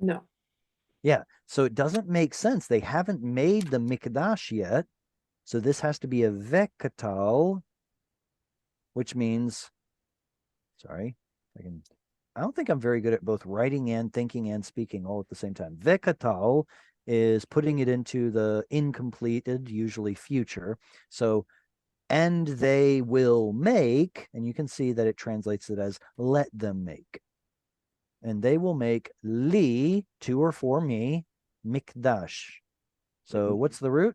No. Yeah. So it doesn't make sense. They haven't made the mikdash yet. So this has to be a vekatal, which means, sorry, I don't think I'm very good at both writing and thinking and speaking all at the same time. Vekatal is putting it into the incompleted, usually future. So, and they will make, and you can see that it translates it as let them make. And they will make li, to or for me, mikdash. So what's the root?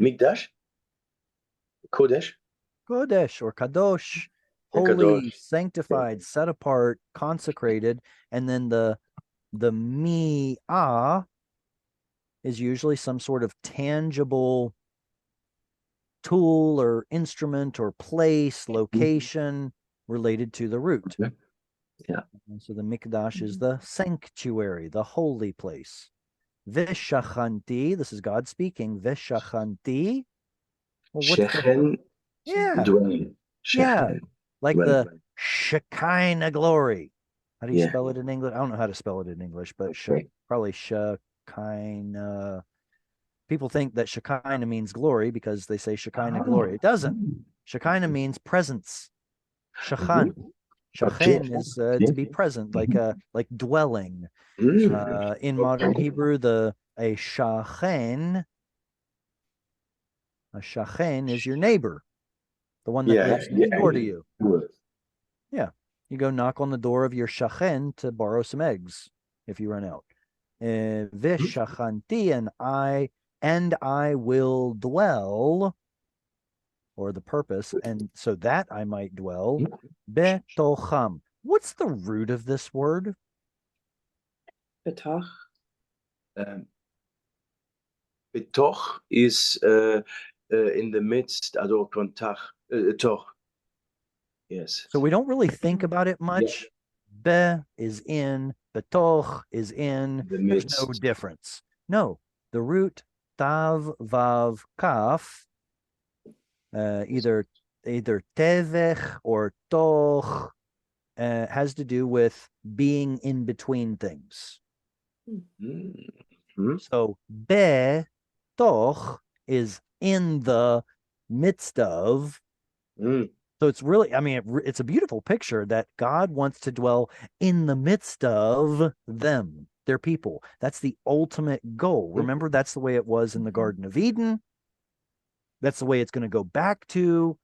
Mikdash? Kodesh? Kodesh or kadosh, Yeah, holy, kadosh. sanctified, set apart, consecrated. And then the mi'ah is usually some sort of tangible tool or instrument or place, location related to the root. Yeah. And so the mikdash is the sanctuary, the holy place. Vishachanti, this is God speaking. Vishachanti. Well, what's Shechen, yeah, dwelling. yeah, Shechen, like dwelling. the Shekinah glory. How do you Yeah. spell it in English? I don't know how to spell it in English, but Okay. probably Shekinah. People think that Shekinah means glory because they say Shekinah glory. It doesn't. Shekinah means presence. Shechan. Okay. Shechin is to be present, like dwelling. In modern Hebrew, a shachen is your neighbor, the one that lives next door to you. Yeah, you go knock on the door of your shachen to borrow some eggs if you run out. Vishachanti, and I will dwell, or the purpose, and so that I might dwell, betocham. What's the root of this word? Betoch. Betoch is in the midst, also kontach, toch. Yes. So we don't really think about it much. Be is in, betoch is in. There's no difference. No, the root tav, vav, kaf, either tevech or toch, has to do with being in between things. So be toch is in the midst of. So it's really, I mean, it's a beautiful picture that God wants to dwell in the midst of them, their people. That's the ultimate goal. Remember, that's the way it was in the Garden of Eden. That's the way it's going to go back to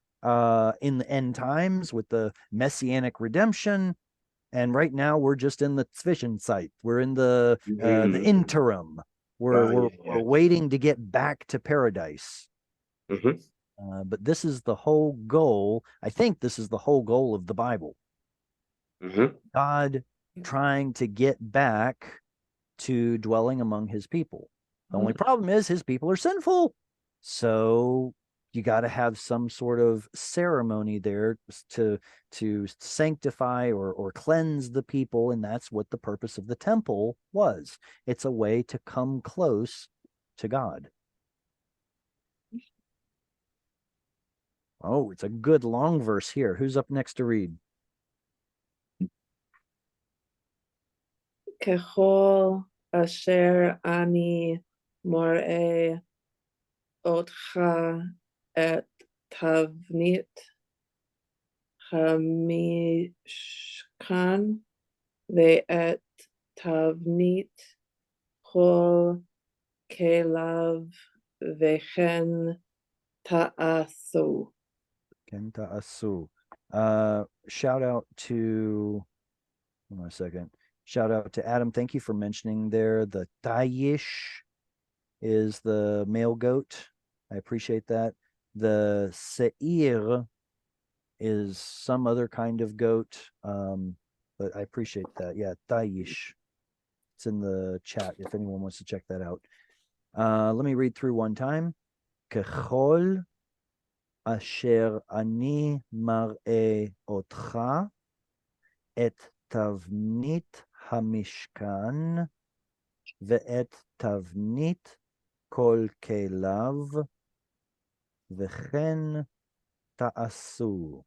in the end times with the messianic redemption. And right now we're just in the Zwischenzeit. We're in the interim. We're waiting to get back to paradise. But this is the whole goal. I think this is the whole goal of the Bible. God trying to get back to dwelling among his people. The only problem is his people are sinful. So you got to have some sort of ceremony there to sanctify or cleanse the people. And that's what the purpose of the temple was. It's a way to come close to God. Oh, it's a good long verse here. Who's up next to read? Kechol asher ani moreh otcha et tavnit hamishkan ve'et tavnit kol kelav vechen ta'asu. Kenta asu. Shout out to, hold on a second. Shout out to Adam. Thank you for mentioning there. The Tayish is the male goat. I appreciate that. The Seir is some other kind of goat. But I appreciate that. Yeah, Tayish. It's in the chat if anyone wants to check that out. Let me read through one time. Kechol asher ani mar'e otcha et tavnit hamishkan ve'et tavnit kol kelav vechen ta'asu.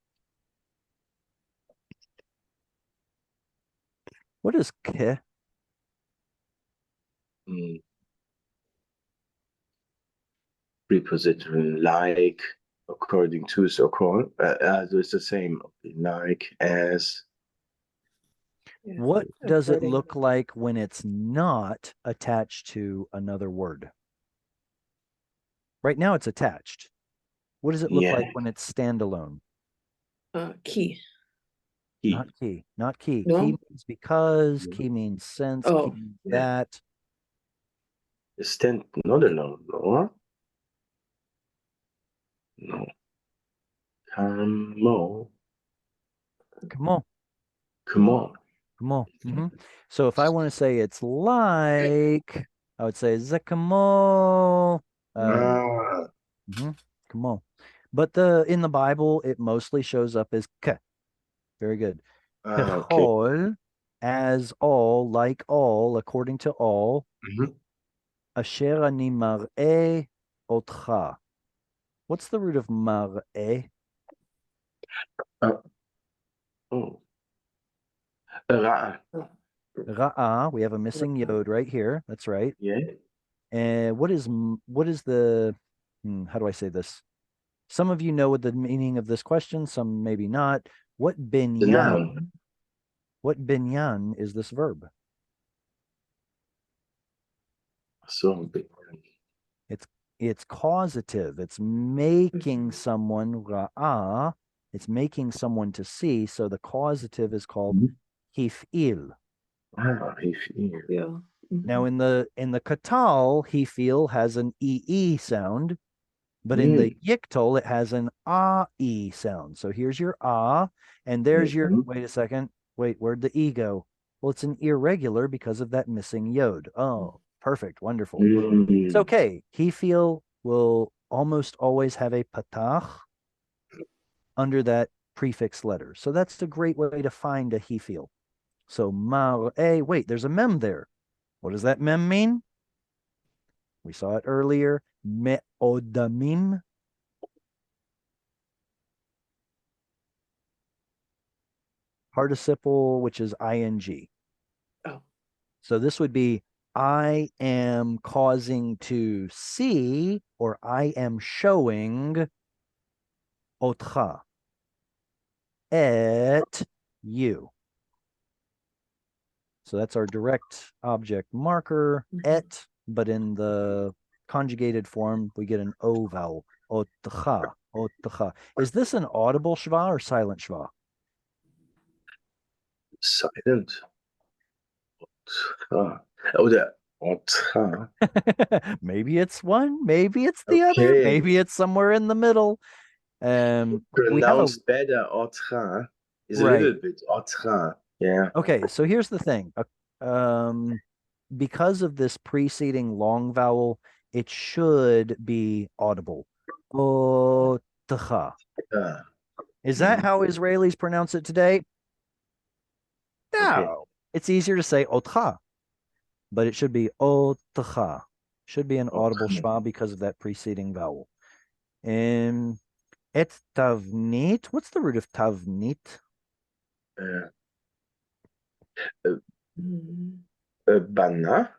What is ke? Preposition like, according to, so called. So it's the same. Like, as. Yes, What does it according- look like when it's not attached to another word? Right now it's attached. What does it look like Yeah. when it's standalone? Key. Key. Not key. Not key. No? Key means because, Yeah. key means since, Oh, key means yeah. that. Stand not alone, no? No. Come on. Come on. Come on. Come on. So if I want to say it's like, I would say zekamo. Come on. But in the Bible, it mostly shows up as ke. Very good. Okay. Kechol, as all, like all, according to all. Asher ani mar'e otcha. What's the root of mar'e? Oh. Ra'ah. Ra'ah. We have a missing yod right here. That's right. Yeah. And what is the, how do I say this? Some of you know what the meaning of this question, some maybe not. What The noun. binyan is this verb? So big. It's causative. It's making someone ra'ah. It's making someone to see. So the causative is called hif'il. Yeah. Now in the katal, hif'il has an ee sound, but in the yiktal it has an a-e sound. So here's your ah, and there's your, wait a second. Wait, where'd the e go? Well, it's an irregular because of that missing yod. Oh, perfect. Wonderful. It's okay. Hifil will almost always have a patach under that prefix letter. So that's a great way to find a hifil. So mar'e, wait, there's a mem there. What does that mem mean? We saw it earlier. Me'odamim. Participle, which is ing. Oh. So this would be I am causing to see, or I am showing otcha, et you. So that's our direct object marker, et, but in the conjugated form, we get an o vowel, otcha, otcha. Is this an audible shva or silent shva? Silent. Oder Otcha. Maybe it's one, maybe it's the other, maybe it's somewhere in the middle. Pronounced better, Otcha. Is a little bit Otcha. Yeah. Okay, so here's the thing. Because of this preceding long vowel, it should be audible. Otcha. Is that how Israelis pronounce it today? No. Okay. It's easier to say otcha, but it should be otcha. Should be an audible shva because of that preceding vowel. Et tavnit. What's the root of tavnit? Bana.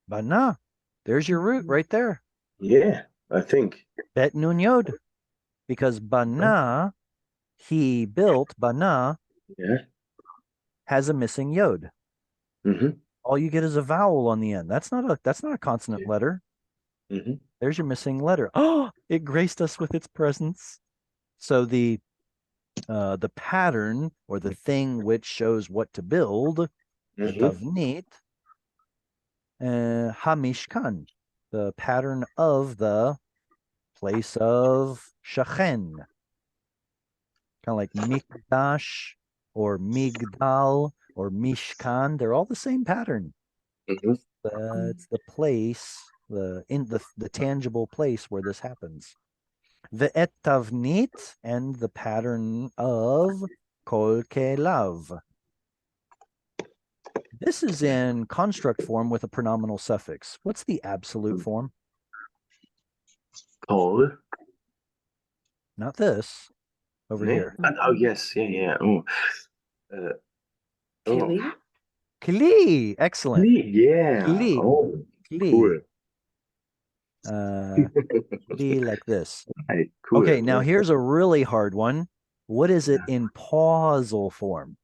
Bana. There's your root right there. Yeah, I think. Bet nun yod. Because bana he built, bana, Yeah. has a missing yod. Mm-hmm. All you get is a vowel on the end. That's not a consonant letter. Mm-hmm. There's your missing letter. Oh, it graced us with its presence. So the pattern or the thing which shows what to build, the Mm-hmm. tavnit, hamishkan, the pattern of the place of shachen, kind of like mikdash or migdal or mishkan. They're all the same pattern. Mm-hmm. It's the place, the tangible place where this happens. The etavnit and the pattern of kol kelav. This is in construct form with a pronominal suffix. What's the absolute form? Paul. Not this. Over here. Oh, yes. Yeah. Oh. Oh. Kili. Kli. Excellent. Yeah. Kli. Oh, Kli. cool. Kli like this. Hey, cool. Okay, now here's a really hard one. What is it in pausal form?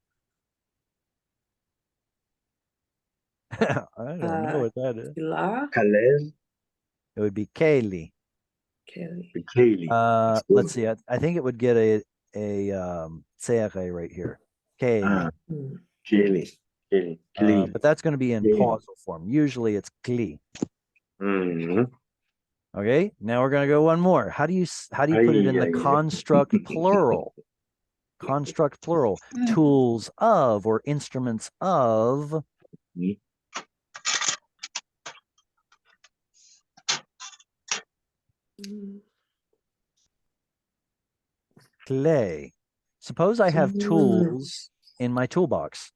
I don't know what that is. Kila. Kalev. It would be Kaylee. Kili. Kaylee. Let's see. I think it would get a Seare right here. Kaylee. Kaylee. But that's going to be in Kaylee. pausal form. Usually it's Kli. Mm-hmm. Okay, now we're going to go one more. How do you put it in the construct plural? Construct plural. Tools of or instruments of. Clay. Suppose I have tools in my toolbox.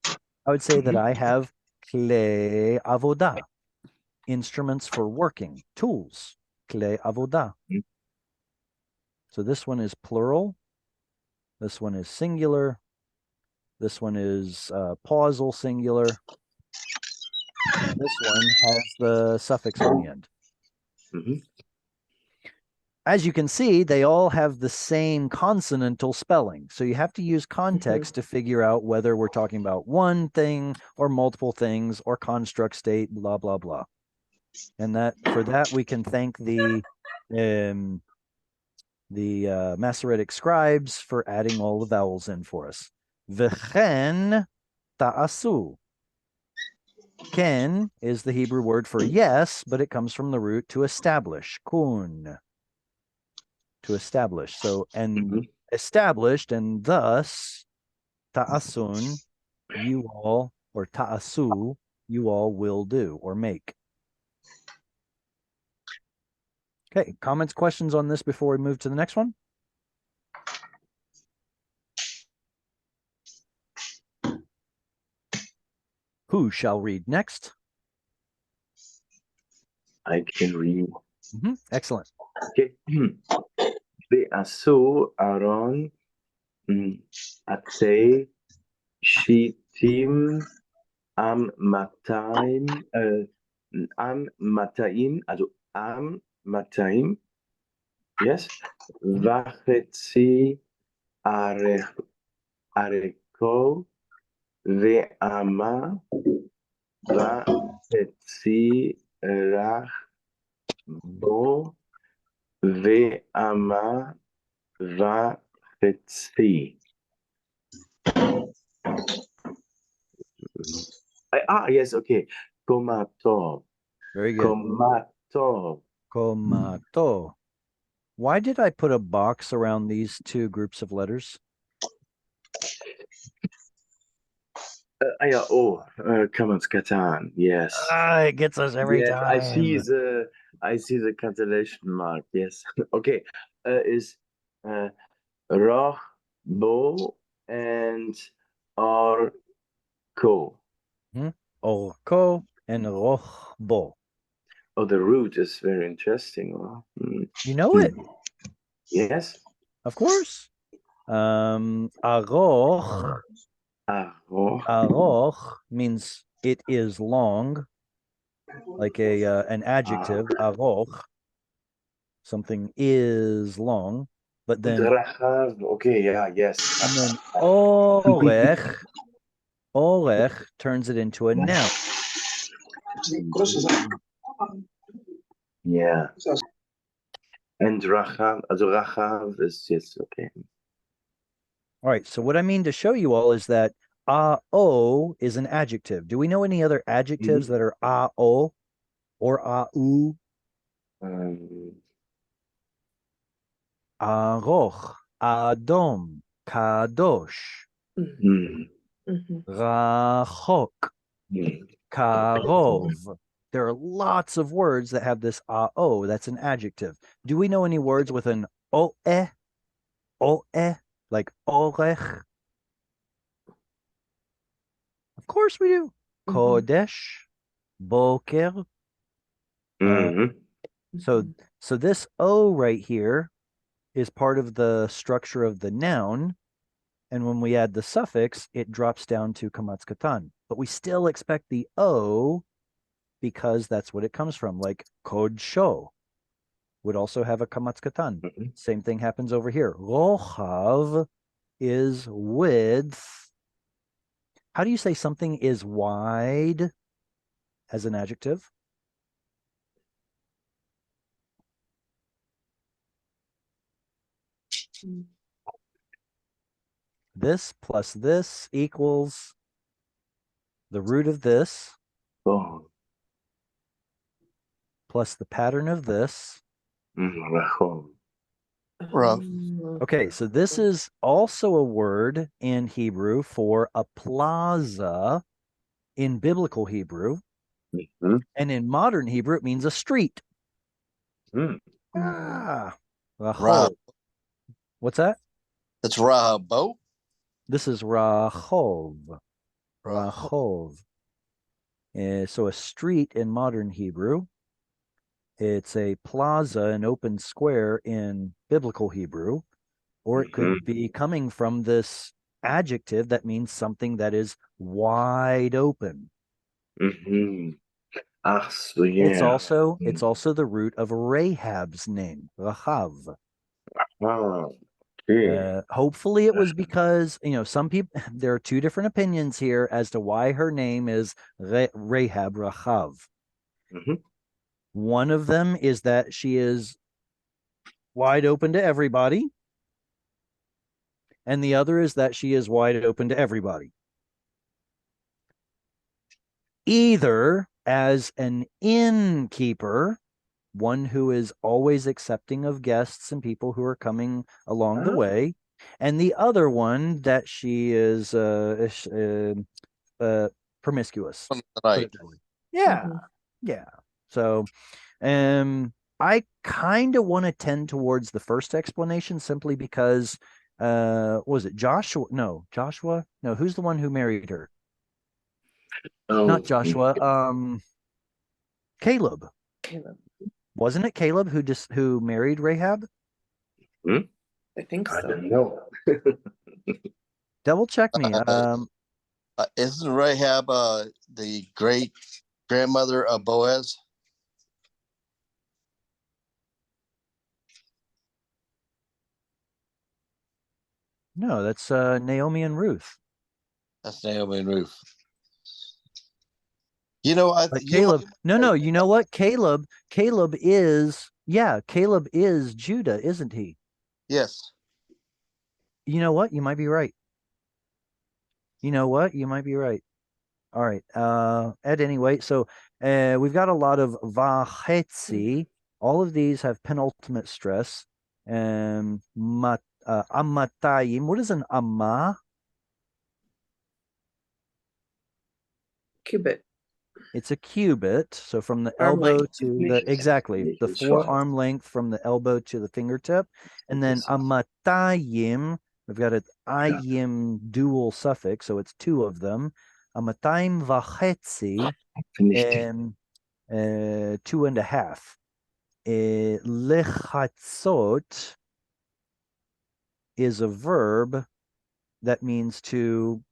I would say that I have clay avodah, instruments for working, tools, clay avodah. So this one is plural. This one is singular. This one is pausal singular. And this one has the suffix on the end. Mm-hmm. As you can see, they all have the same consonantal spelling. So you have to use context to figure out whether we're talking about one thing or multiple things or construct state, blah, blah, blah. And for that, we can thank the Masoretic scribes for adding all the vowels in for us. V'chen ta'asu. Ken is the Hebrew word for yes, but it comes from the root to establish, kun. To establish. So, and established, and thus, ta'asun, you all, or ta'asu, you all will do or make. Okay, comments, questions on this before we move to the next one? Who shall read next? I can read. Excellent. Okay. ועשו ארון עצי שיטים עם 200, also עם 200, yes, וחצי ארכו ואמה וחצי רך בו ואמה וחצי. Yes, okay. Komato. Very good. Komato. Komato. Why did I put a box around these two groups of letters? Kamas Katan. Yes. It gets us every time. I see the cancellation mark. Yes. Okay. Is Roch, Bo, and Orko. Orko and Rochbo. Oh, the root is very interesting. You know it? Yes. Of course. Aroch. Aroch means it is long, like an adjective. Aroch. Something is long. But then Rachav. Okay, yeah, yes. and then orech turns it into a noun. Yeah. And Rachav, also Rachav is yes, okay. All right. So what I mean to show you all is that a-o is an adjective. Do we know any other adjectives that are a-o or a-u? Aroch, adom, kadosh, Mhm. rachok, karov. There are lots of words that have this a-o. That's an adjective. Do we know any words with an o-e, like orech? Of course we do. Kodesh, boker. So this o right here is part of the structure of the noun. And when we add the suffix, it drops down to kamatz katan. But we still expect the o because that's what it comes from. Like kodsho would also have a kamatz katan. Same thing happens over here. Rochav is width. How do you say something is wide as an adjective? This plus this equals the root of this plus the pattern of this. Okay, so this is also a word in Hebrew for a plaza in biblical Hebrew. And in modern Hebrew, it means a street. Ra- What's that? It's Rahabo. This is Rahov. Rahov. So a street in modern Hebrew. It's a plaza, an open square in biblical Hebrew, or it could be coming from this adjective that means something that is wide open. So yeah. It's also the root of Rahab's name, Rahav. Hopefully it was because, some people, there are two different opinions here as to why her name is Rahab, Rahav. One of them is that she is wide open to everybody. And the other is that she is wide open to everybody. Either as an innkeeper, one who is always accepting of guests and people who are coming along the way, and the other one that she is promiscuous. Yeah. So I kind of want to tend towards the first explanation simply because was it Joshua? No, who's the one who married her? Not Joshua. Caleb. Wasn't it Caleb who married Rahab? I think so. I don't know. Double check me. Isn't Rahab the great grandmother of Boaz? No, that's Naomi and Ruth. That's Naomi and Ruth. Caleb. No. You know what? Caleb is Judah, isn't he? Yes. You know what? You might be right. All right. At any rate, so we've got a lot of vachetzi. All of these have penultimate stress. Amatayim. What is an amma? Cubit. It's a cubit. So from the Arm elbow length. to the forearm length from the elbow to the fingertip. And then amatayim, we've got an ayim dual suffix, so it's two of them. Amatayim vachetzi, 2.5. Lechatzot is a verb that means to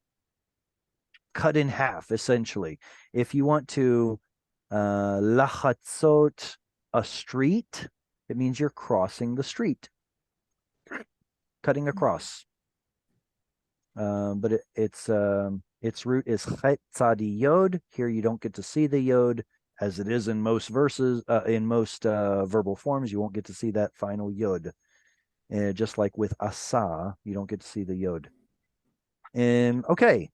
cut in half, essentially. If you want to lachatzot a street, it means you're crossing the street. cutting across. But its root is chet tzadi yod. Here you don't get to see the yod, as it is in most verses, in most verbal forms. You won't get to see that final yod. Just like with asa, you don't get to see the yod. Okay.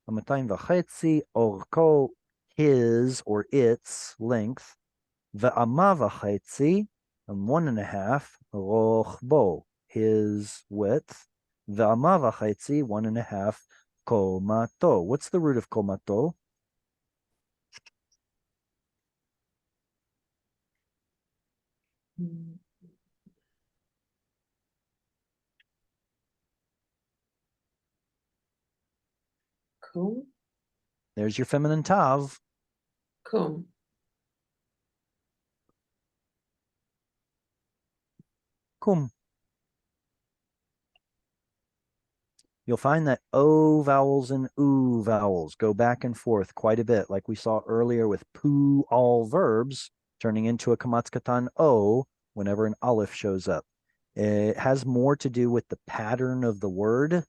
Amatayim v'chetzi orko, his or its length. Ve'ama v'chetzi, and 1.5, rochbo, his width. Ve'ama v'chetzi, 1.5, komato. What's the root of komato? Kum. There's your feminine tav. Kum. Kum. You'll find that O vowels and U vowels go back and forth quite a bit, like we saw earlier with pu, all verbs, turning into a kamatz katan O whenever an aleph shows up. It has more to do with the pattern of the word.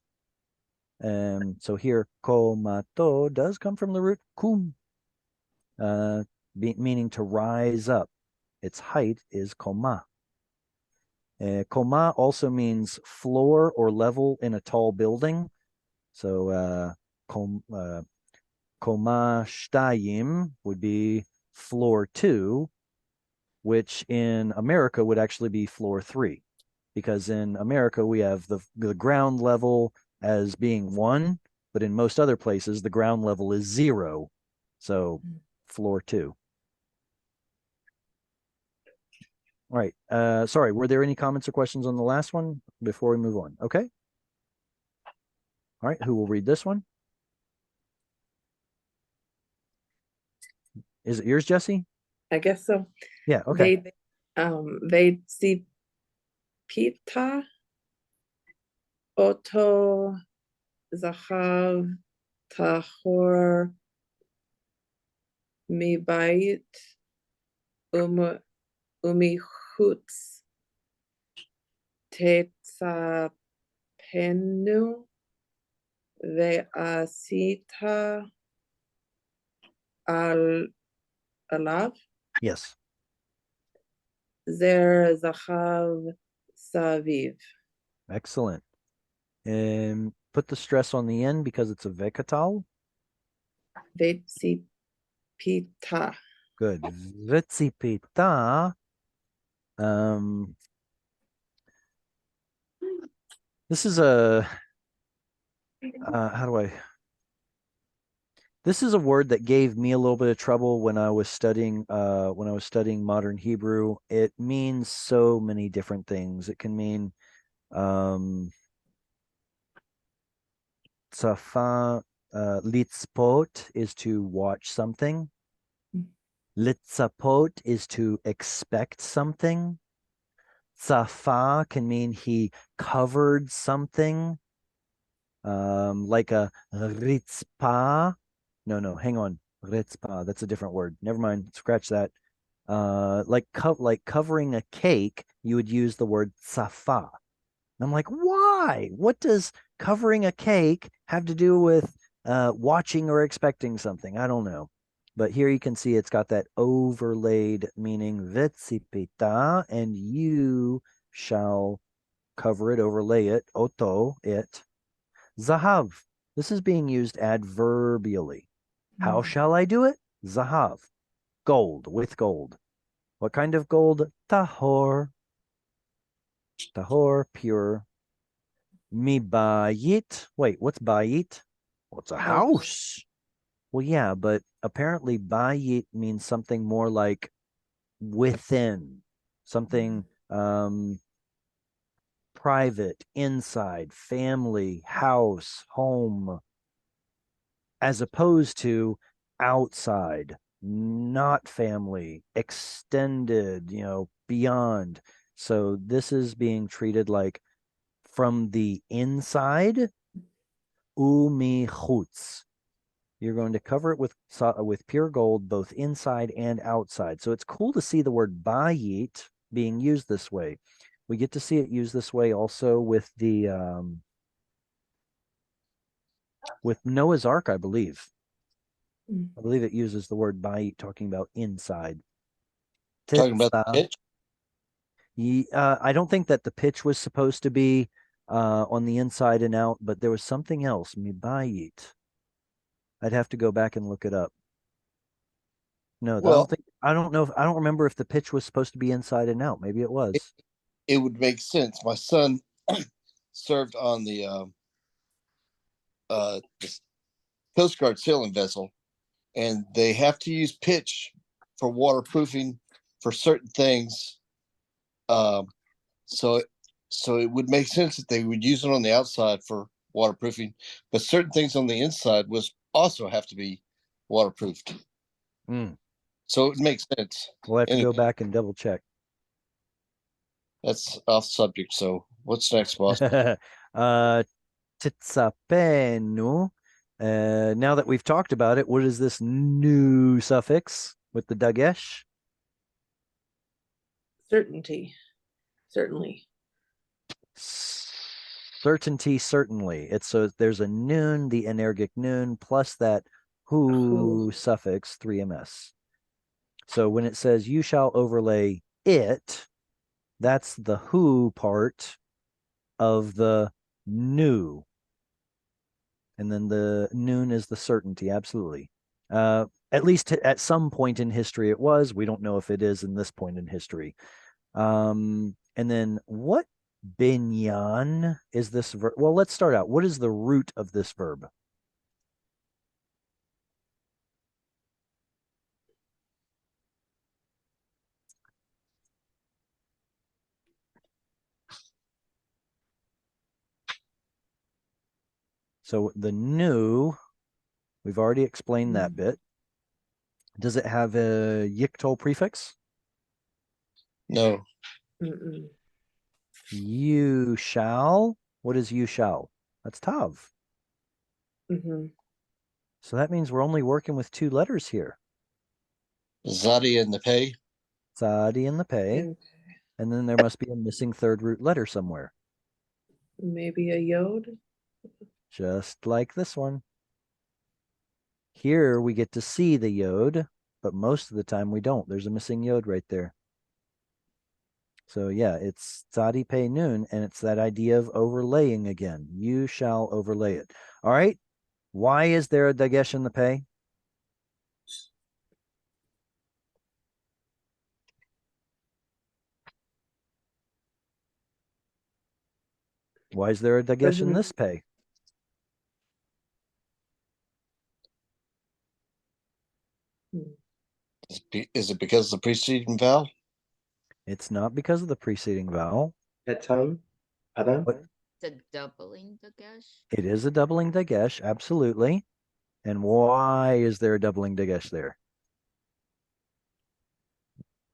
So here, komato does come from the root kum, meaning to rise up. Its height is koma. Koma also means floor or level in a tall building. So koma shtayim would be floor 2, which in America would actually be floor 3, because in America we have the ground level as being 1, but in most other places the ground level is 0. So floor 2. All right. Sorry, were there any comments or questions on the last one before we move on? Okay. All right, who will read this one? Is it yours, Jesse? I guess so. Yeah, okay. They see pita oto zahav tahor mibayit umihutz tetzapenu ve'asita alav Yes. zer zahav saviv. Excellent. And put the stress on the end because it's a vekatal. Vetsi pita. Good. Vetsipita. This is a this is a word that gave me a little bit of trouble when I was studying modern Hebrew. It means so many different things. It can mean tzafa, litzpot is to watch something. Litzapot is to expect something. Tzafa can mean he covered something. Like a ritzpa. No, hang on. Ritzpa, that's a different word. Never mind. Scratch that. Like covering a cake, you would use the word tzafa. And I'm like, why? What does covering a cake have to do with watching or expecting something? I don't know. But here you can see it's got that overlaid meaning vetsipita, and you shall cover it, overlay it, oto, it. Zahav. This is being used adverbially. How shall I do it? Zahav. Gold, with gold. What kind of gold? Tahor. Tahor, pure. Mi bayit. Wait, what's bayit? Well, it's a house. Well, yeah, but apparently bayit means something more like within, something private, inside, family, house, home, as opposed to outside, not family, extended, beyond. So this is being treated like from the inside, umi chutz. You're going to cover it with pure gold, both inside and outside. So it's cool to see the word bayit being used this way. We get to see it used this way also with the with Noah's Ark, I believe. Mm. I believe it uses the word bayit, talking about inside. Talking about the Titsa. pitch. I don't think that the pitch was supposed to be on the inside and out, but there was something else. Mibayit. I'd have to go back and look it up. No, Well, I don't know if I don't remember if the pitch was supposed to be inside and out. Maybe it was. it would make sense. My son served on the Coast Guard sailing vessel, and they have to use pitch for waterproofing for certain things. Um, so so it would make sense that they would use it on the outside for waterproofing, but certain things on the inside was also have to be waterproofed. Mm. So it makes sense. We'll have to Anyway, go back and double check. that's off subject. So what's next, boss? Titsapenu. Now that we've talked about it, what is this new suffix with the dagesh? Certainty. Certainly. Certainty, certainly. It's so there's a noon, the energic noon, plus that who suffix 3ms. So when it says you shall overlay it, that's the who part of the new. And then the noon is the certainty, absolutely. At least at some point in history it was. We don't know if it is in this point in history. And then what binyan is this verb? Well, let's start out. What is the root of this verb? So the new, we've already explained that bit. Does it have a yiktol prefix? No, Mm-mm. You shall. What is you shall? That's tav. Mm-hmm. So that means we're only working with 2 letters here. Zadi and the pay. Tzadi in the pay. And And then there must be a missing 3rd root letter somewhere. maybe a yod. Just like this one. Here we get to see the yod, but most of the time we don't. There's a missing yod right there. So yeah, it's tzadi pei nun, and it's that idea of overlaying again. You shall overlay it. All right. Why is there a dagesh in the pei? Why is there a dagesh in this pei? Is it because of the preceding vowel? It's not because of the preceding vowel. Pattern. Pattern. But The doubling the dagesh. it is a doubling dagesh, absolutely. And why is there a doubling dagesh there?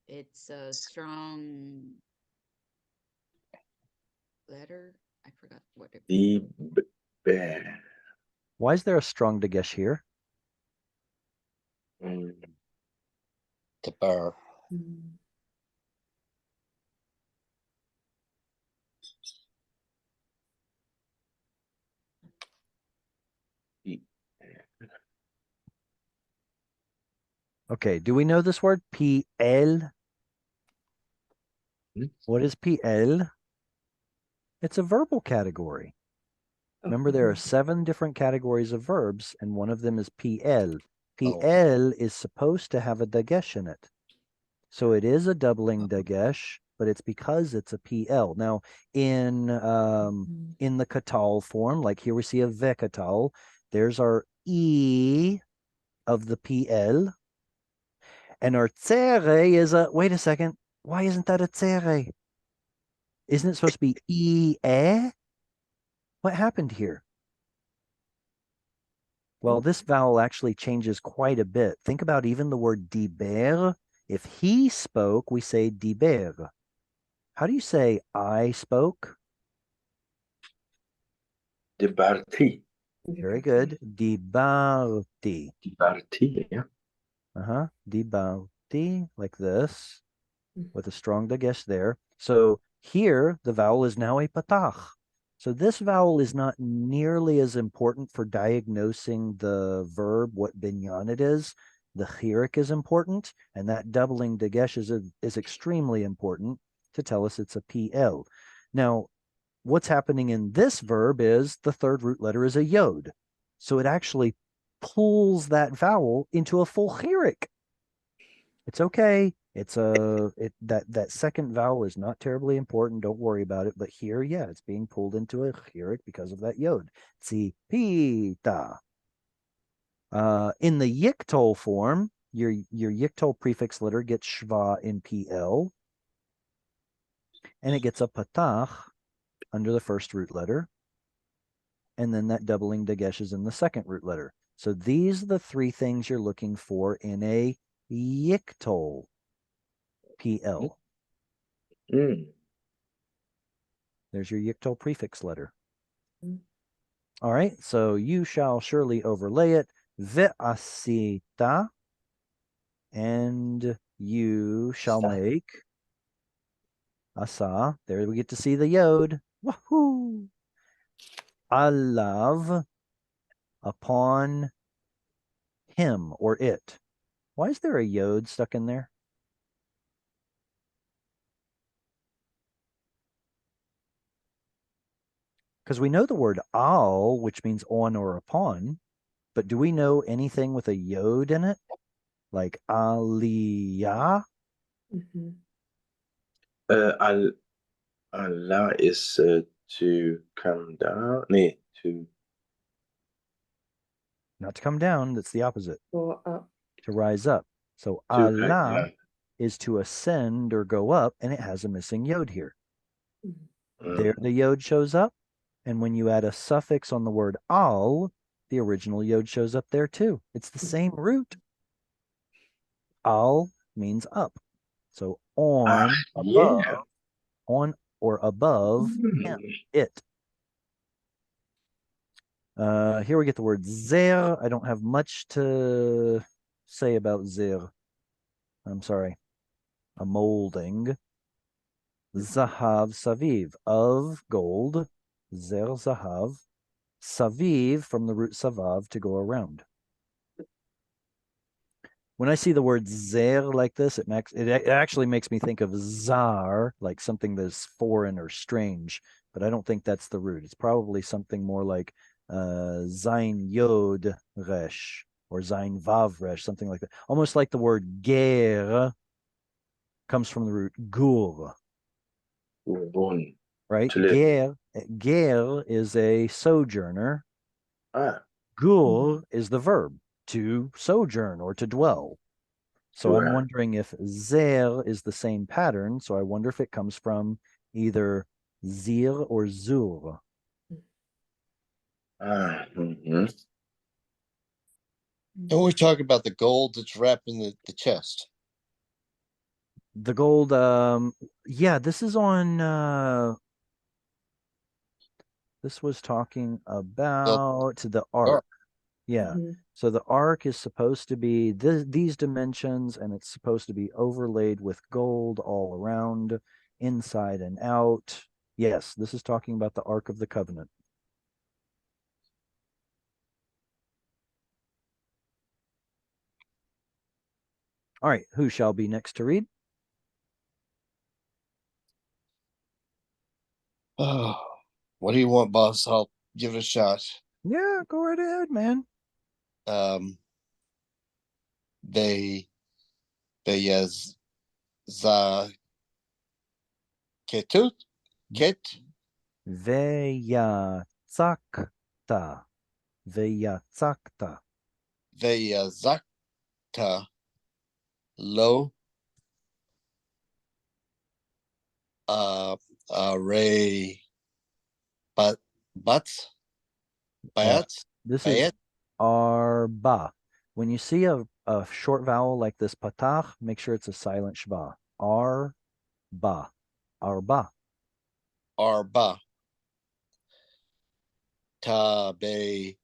It's a strong letter. I forgot what it. The bear. Why is there a strong dagesh here? Mm, The bar. Mm. the- Okay, do we know this word? PL? Hmm? What is PL? It's a verbal category. Remember, there are 7 different categories of verbs, and one of them is PL. PL is supposed to have a dagesh in it. So it is a doubling dagesh, but it's because it's a PL. Now, in the katal form, like here we see a vekatal, there's our E of the PL. And our tsere is a, wait a second, why isn't that a tsere? Isn't it supposed to be E-E? What happened here? Well, this vowel actually changes quite a bit. Think about even the word diber. If he spoke, we say diber. How do you say I spoke? Dibarti. Very good. Dibarti. Dibarti. Yeah. Dibarti, like this, with a strong dagesh there. So Here, the vowel is now a patach. So this vowel is not nearly as important for diagnosing the verb, what binyan it is. The chirik is important, and that doubling dagesh is extremely important to tell us it's a PL. Now, what's happening in this verb is the third root letter is a yod. So it actually pulls that vowel into a full chirik. It's okay. That second vowel is not terribly important. Don't worry about it. But here, yeah, it's being pulled into a chirik because of that yod. Tzipita. In the yiktol form, your yiktol prefix letter gets shva in PL, and it gets a patach under the first root letter, and then that doubling dagesh is in the second root letter. So these are the three things you're looking for in a yiktol PL. Mm. There's your yiktol prefix letter. Mm. All right, so you shall surely overlay it. Ve'asita, and you shall make asa. There we get to see the yod. Wahoo! Alav, upon him or it. Why is there a yod stuck in there? Because we know the word al, which means on or upon, but do we know anything with a yod in it? Like aliyah? Mhm. Al Allah is to come down. Nee, to Not to come down, that's the opposite. Go up. To rise up. So to Allah is to ascend or go up, and it has a missing yod here. There the yod shows up, and when you add a suffix on the word al, the original yod shows up there too. It's the same root. Al means up. So on, above, yeah. on or above him, it. Here we get the word zer. I don't have much to say about zer. I'm sorry. A molding. Zahav saviv, of gold. Zer zahav. Saviv, from the root savav, to go around. When I see the word zer like this, it actually makes me think of zar, like something that's foreign or strange, but I don't think that's the root. It's probably something more like zain yod resh or zain vav resh, something like that. Almost like the word ger comes from the root gur, Born right? to live. Ger is a sojourner. Ah, Gur is the verb, to sojourn or to dwell. So I'm Torah. wondering if zer is the same pattern. So I wonder if it comes from either zir or zur. Mhm. And we talk about the gold that's wrapped in the chest. The gold, yeah, this is on, this was talking about the ark. Yeah. Mhm. So the ark is supposed to be these dimensions, and it's supposed to be overlaid with gold all around, inside and out. Yes, this is talking about the Ark of the Covenant. All right, who shall be next to read? Oh, what do you want, boss? I'll give it a shot. Yeah, go right ahead, man. Um, they za ketut ket Veyatzakta. Veyatzakta. zakta lo ray but bats bats This is bayat arba. When you see a short vowel like this patach, make sure it's a silent shba. Arba. Arba. arba ta be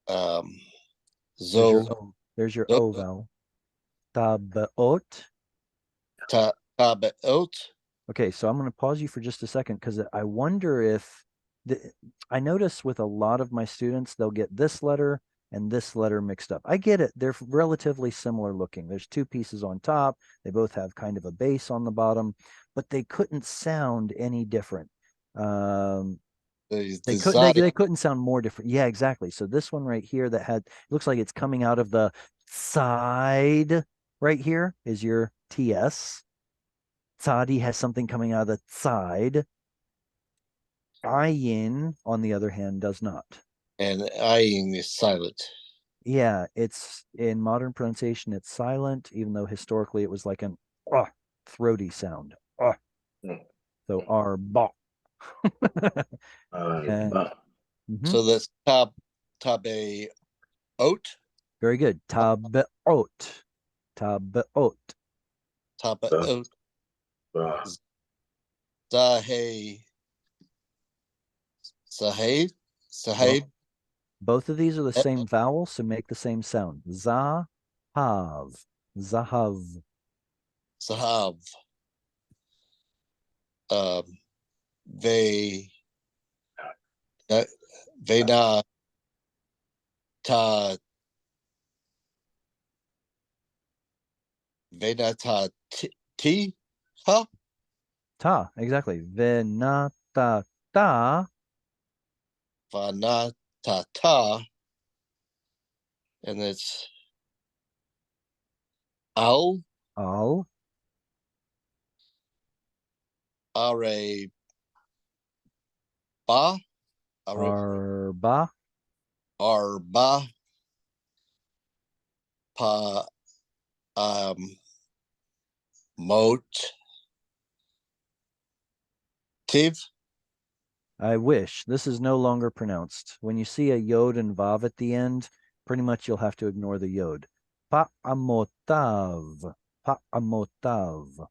There's your zo O. There's your zo O vowel. Tabaot. Tabaot. Okay, so I'm going to pause you for just a second because I wonder if I notice with a lot of my students, they'll get this letter and this letter mixed up. I get it. They're relatively similar looking. There's two pieces on top. They both have kind of a base on the bottom, but they couldn't sound any different. They couldn't sound more different. Yeah, exactly. So this one right here that had looks like it's coming out of the side right here is your TS. Tzadi has something coming out of the side. Ayin, on the other hand, does not. And ayin is silent. Yeah, it's in modern pronunciation, it's silent, even though historically it was like an throaty sound. So arba. Mm-hmm. So that's tabaot. Very good. Tabaot. Tabaot. Tabaot. Sahib. Sahib. Both of these are the same vowel, so make the same sound. Zahav. Zahav. Sahab. Vena ta ti ha. Ta, exactly. Venata ta. Vanata ta. And it's al. Al. Are ba. Arba. Arba. Pa motive. I wish. This is no longer pronounced. When you see a yod and vav at the end, pretty much you'll have to ignore the yod. Pa'amotav. Pa'amotav.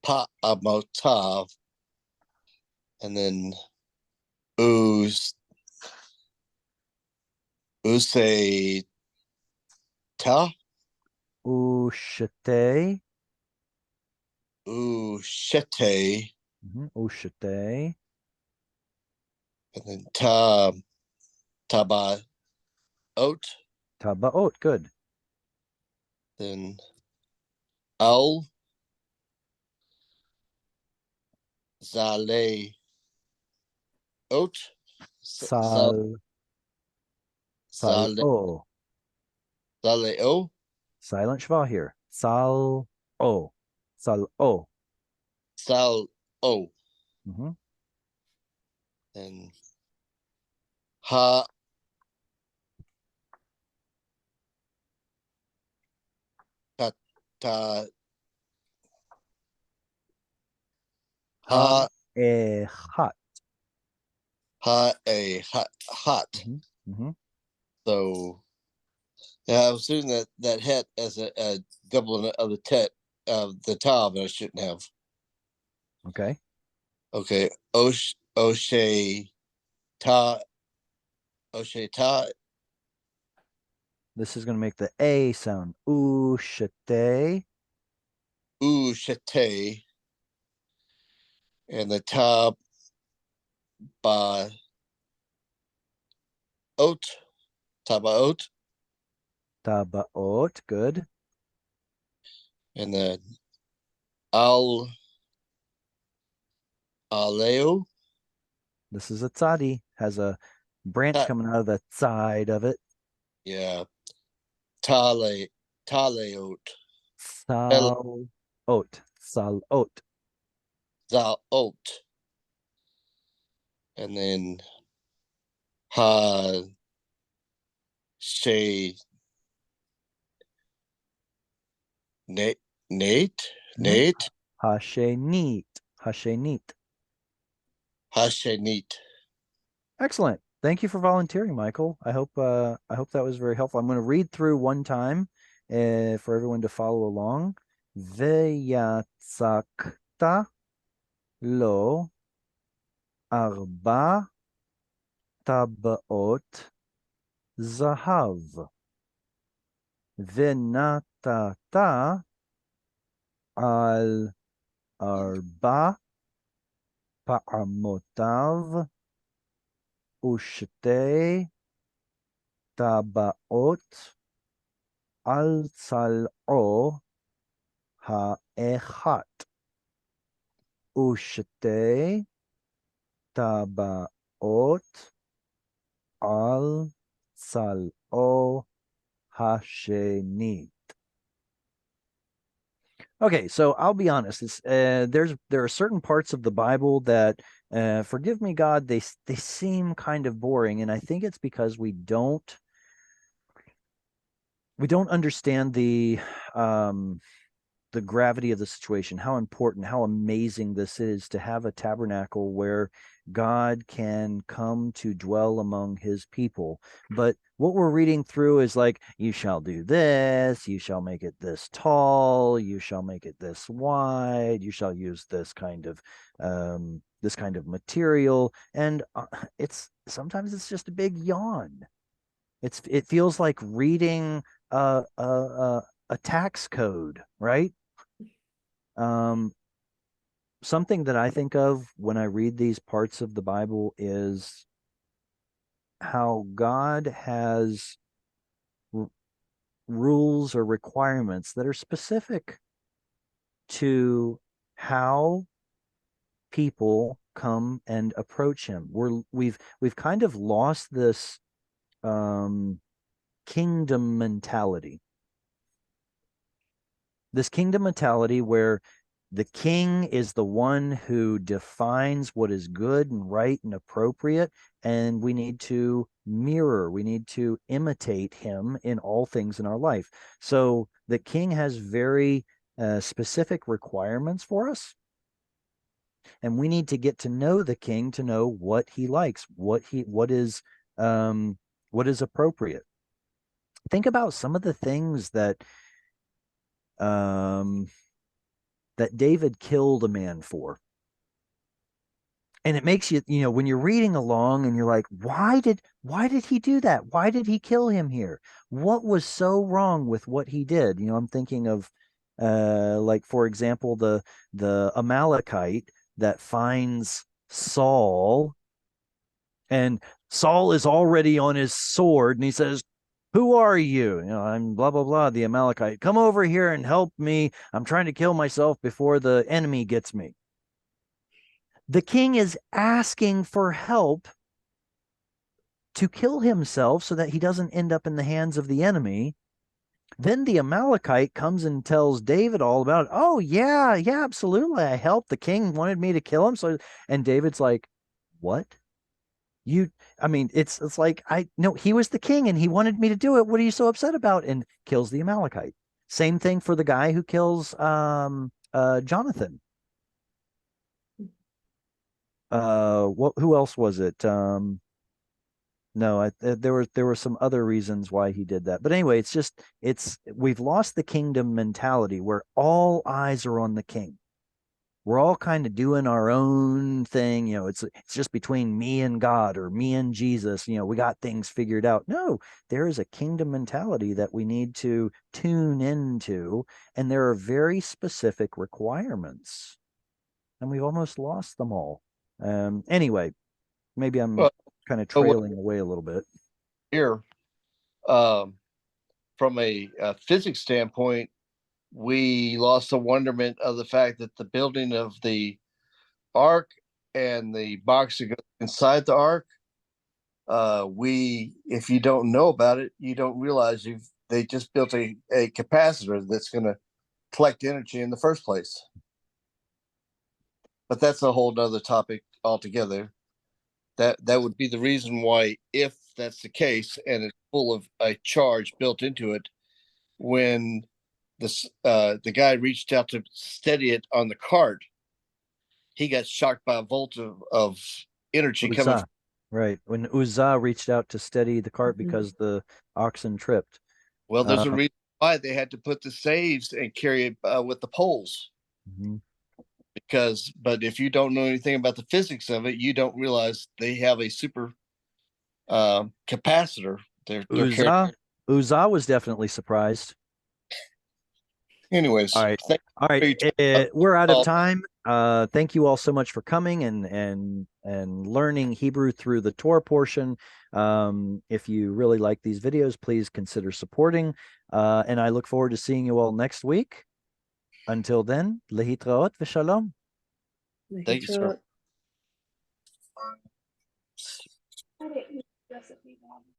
Pa'amotav. And then use ta. Ushete. Ushete. Ushete. And then tabaot. Tabaot. Good. Then al zaleot. Sal. Sal. O. Zaleo. Silent schwa here. Sal. O. Sal. O. Sal o. Mm-hmm. And ha ta ta ha Hot. ha a hot. Mm-hmm. So yeah, I was doing that het as a double of the tet of the ta, but I shouldn't have. Okay. Okay. O'Shea ta. O'Shea ta. This is going to make the A sound. Ushete. Ushete. And the ta ba oat. Tabaot. Tabaot. Good. And then aleo. This is a tzadi. Has a branch coming out of the side of it. Yeah. Taleot. Salot. Salot. Zaot. And then ha she Nate. Hashenit. Hashenit. Hashenit. Excellent. Thank you for volunteering, Michael. I hope that was very helpful. I'm going to read through one time for everyone to follow along. Veyatzakta lo arba tabaot zahav venatata על ארבע פעמותיו ושתי טבעות על צלעו האחת ושתי טבעות על צלעו השני. Okay, so I'll be honest. There are certain parts of the Bible that, forgive me, God, they seem kind of boring, and I think it's because we don't understand the gravity of the situation, how important, how amazing this is to have a tabernacle where God can come to dwell among his people. But what we're reading through is like, you shall do this, you shall make it this tall, you shall make it this wide, you shall use this kind of material, and sometimes it's just a big yawn. It feels like reading a tax code, right? Something that I think of when I read these parts of the Bible is how God has rules or requirements that are specific to how people come and approach him. We've kind of lost this kingdom mentality. This kingdom mentality where the king is the one who defines what is good and right and appropriate, and we need to we need to imitate him in all things in our life. So the king has very specific requirements for us, and we need to get to know the king to know what he likes, what is appropriate. Think about some of the things that David killed a man for. And it makes you, when you're reading along and you're like, why did he do that? Why did he kill him here? What was so wrong with what he did? I'm thinking of like, for example, the Amalekite that finds Saul, and Saul is already on his sword, and he says, who are you? I'm blah, blah, blah, the Amalekite. Come over here and help me. I'm trying to kill myself before the enemy gets me. The king is asking for help to kill himself so that he doesn't end up in the hands of the enemy. Then the Amalekite comes and tells David all about it. Oh, yeah, absolutely. I helped. The king wanted me to kill him. And David's like, what? It's like, no, he was the king and he wanted me to do it. What are you so upset about? And kills the Amalekite. Same thing for the guy who kills Jonathan. Who else was it? No, there were some other reasons why he did that. But anyway, we've lost the kingdom mentality where all eyes are on the king. We're all kind of doing our own thing. It's just between me and God or me and Jesus. We got things figured out. No, there is a kingdom mentality that we need to tune into, and there are very specific requirements, and we've almost lost them all. Anyway, maybe I'm kind of trailing away a little bit here. From a physics standpoint, we lost the wonderment of the fact that the building of the ark and the box that goes inside the ark, if you don't know about it, you don't realize they just built a capacitor that's going to collect energy in the first place. But that's a whole nother topic altogether. That would be the reason why, if that's the case and it's full of a charge built into it, when the guy reached out to steady it on the cart, he got shocked by a volt of energy coming. Right. When Uzzah reached out to steady the cart because the oxen tripped. Well, there's a reason why they had to put the saves and carry it with the poles. Mm-hmm. But if you don't know anything about the physics of it, you don't realize they have a super capacitor. Uzzah was definitely surprised. Anyways, All right. thank All right, you for your we're out of Oh. time. Thank you all so much for coming and learning Hebrew through the Torah portion. If you really like these videos, please consider supporting. And I look forward to seeing you all next week. Until then, lehitraot v'shalom. Thank you, sir. Lehitraot.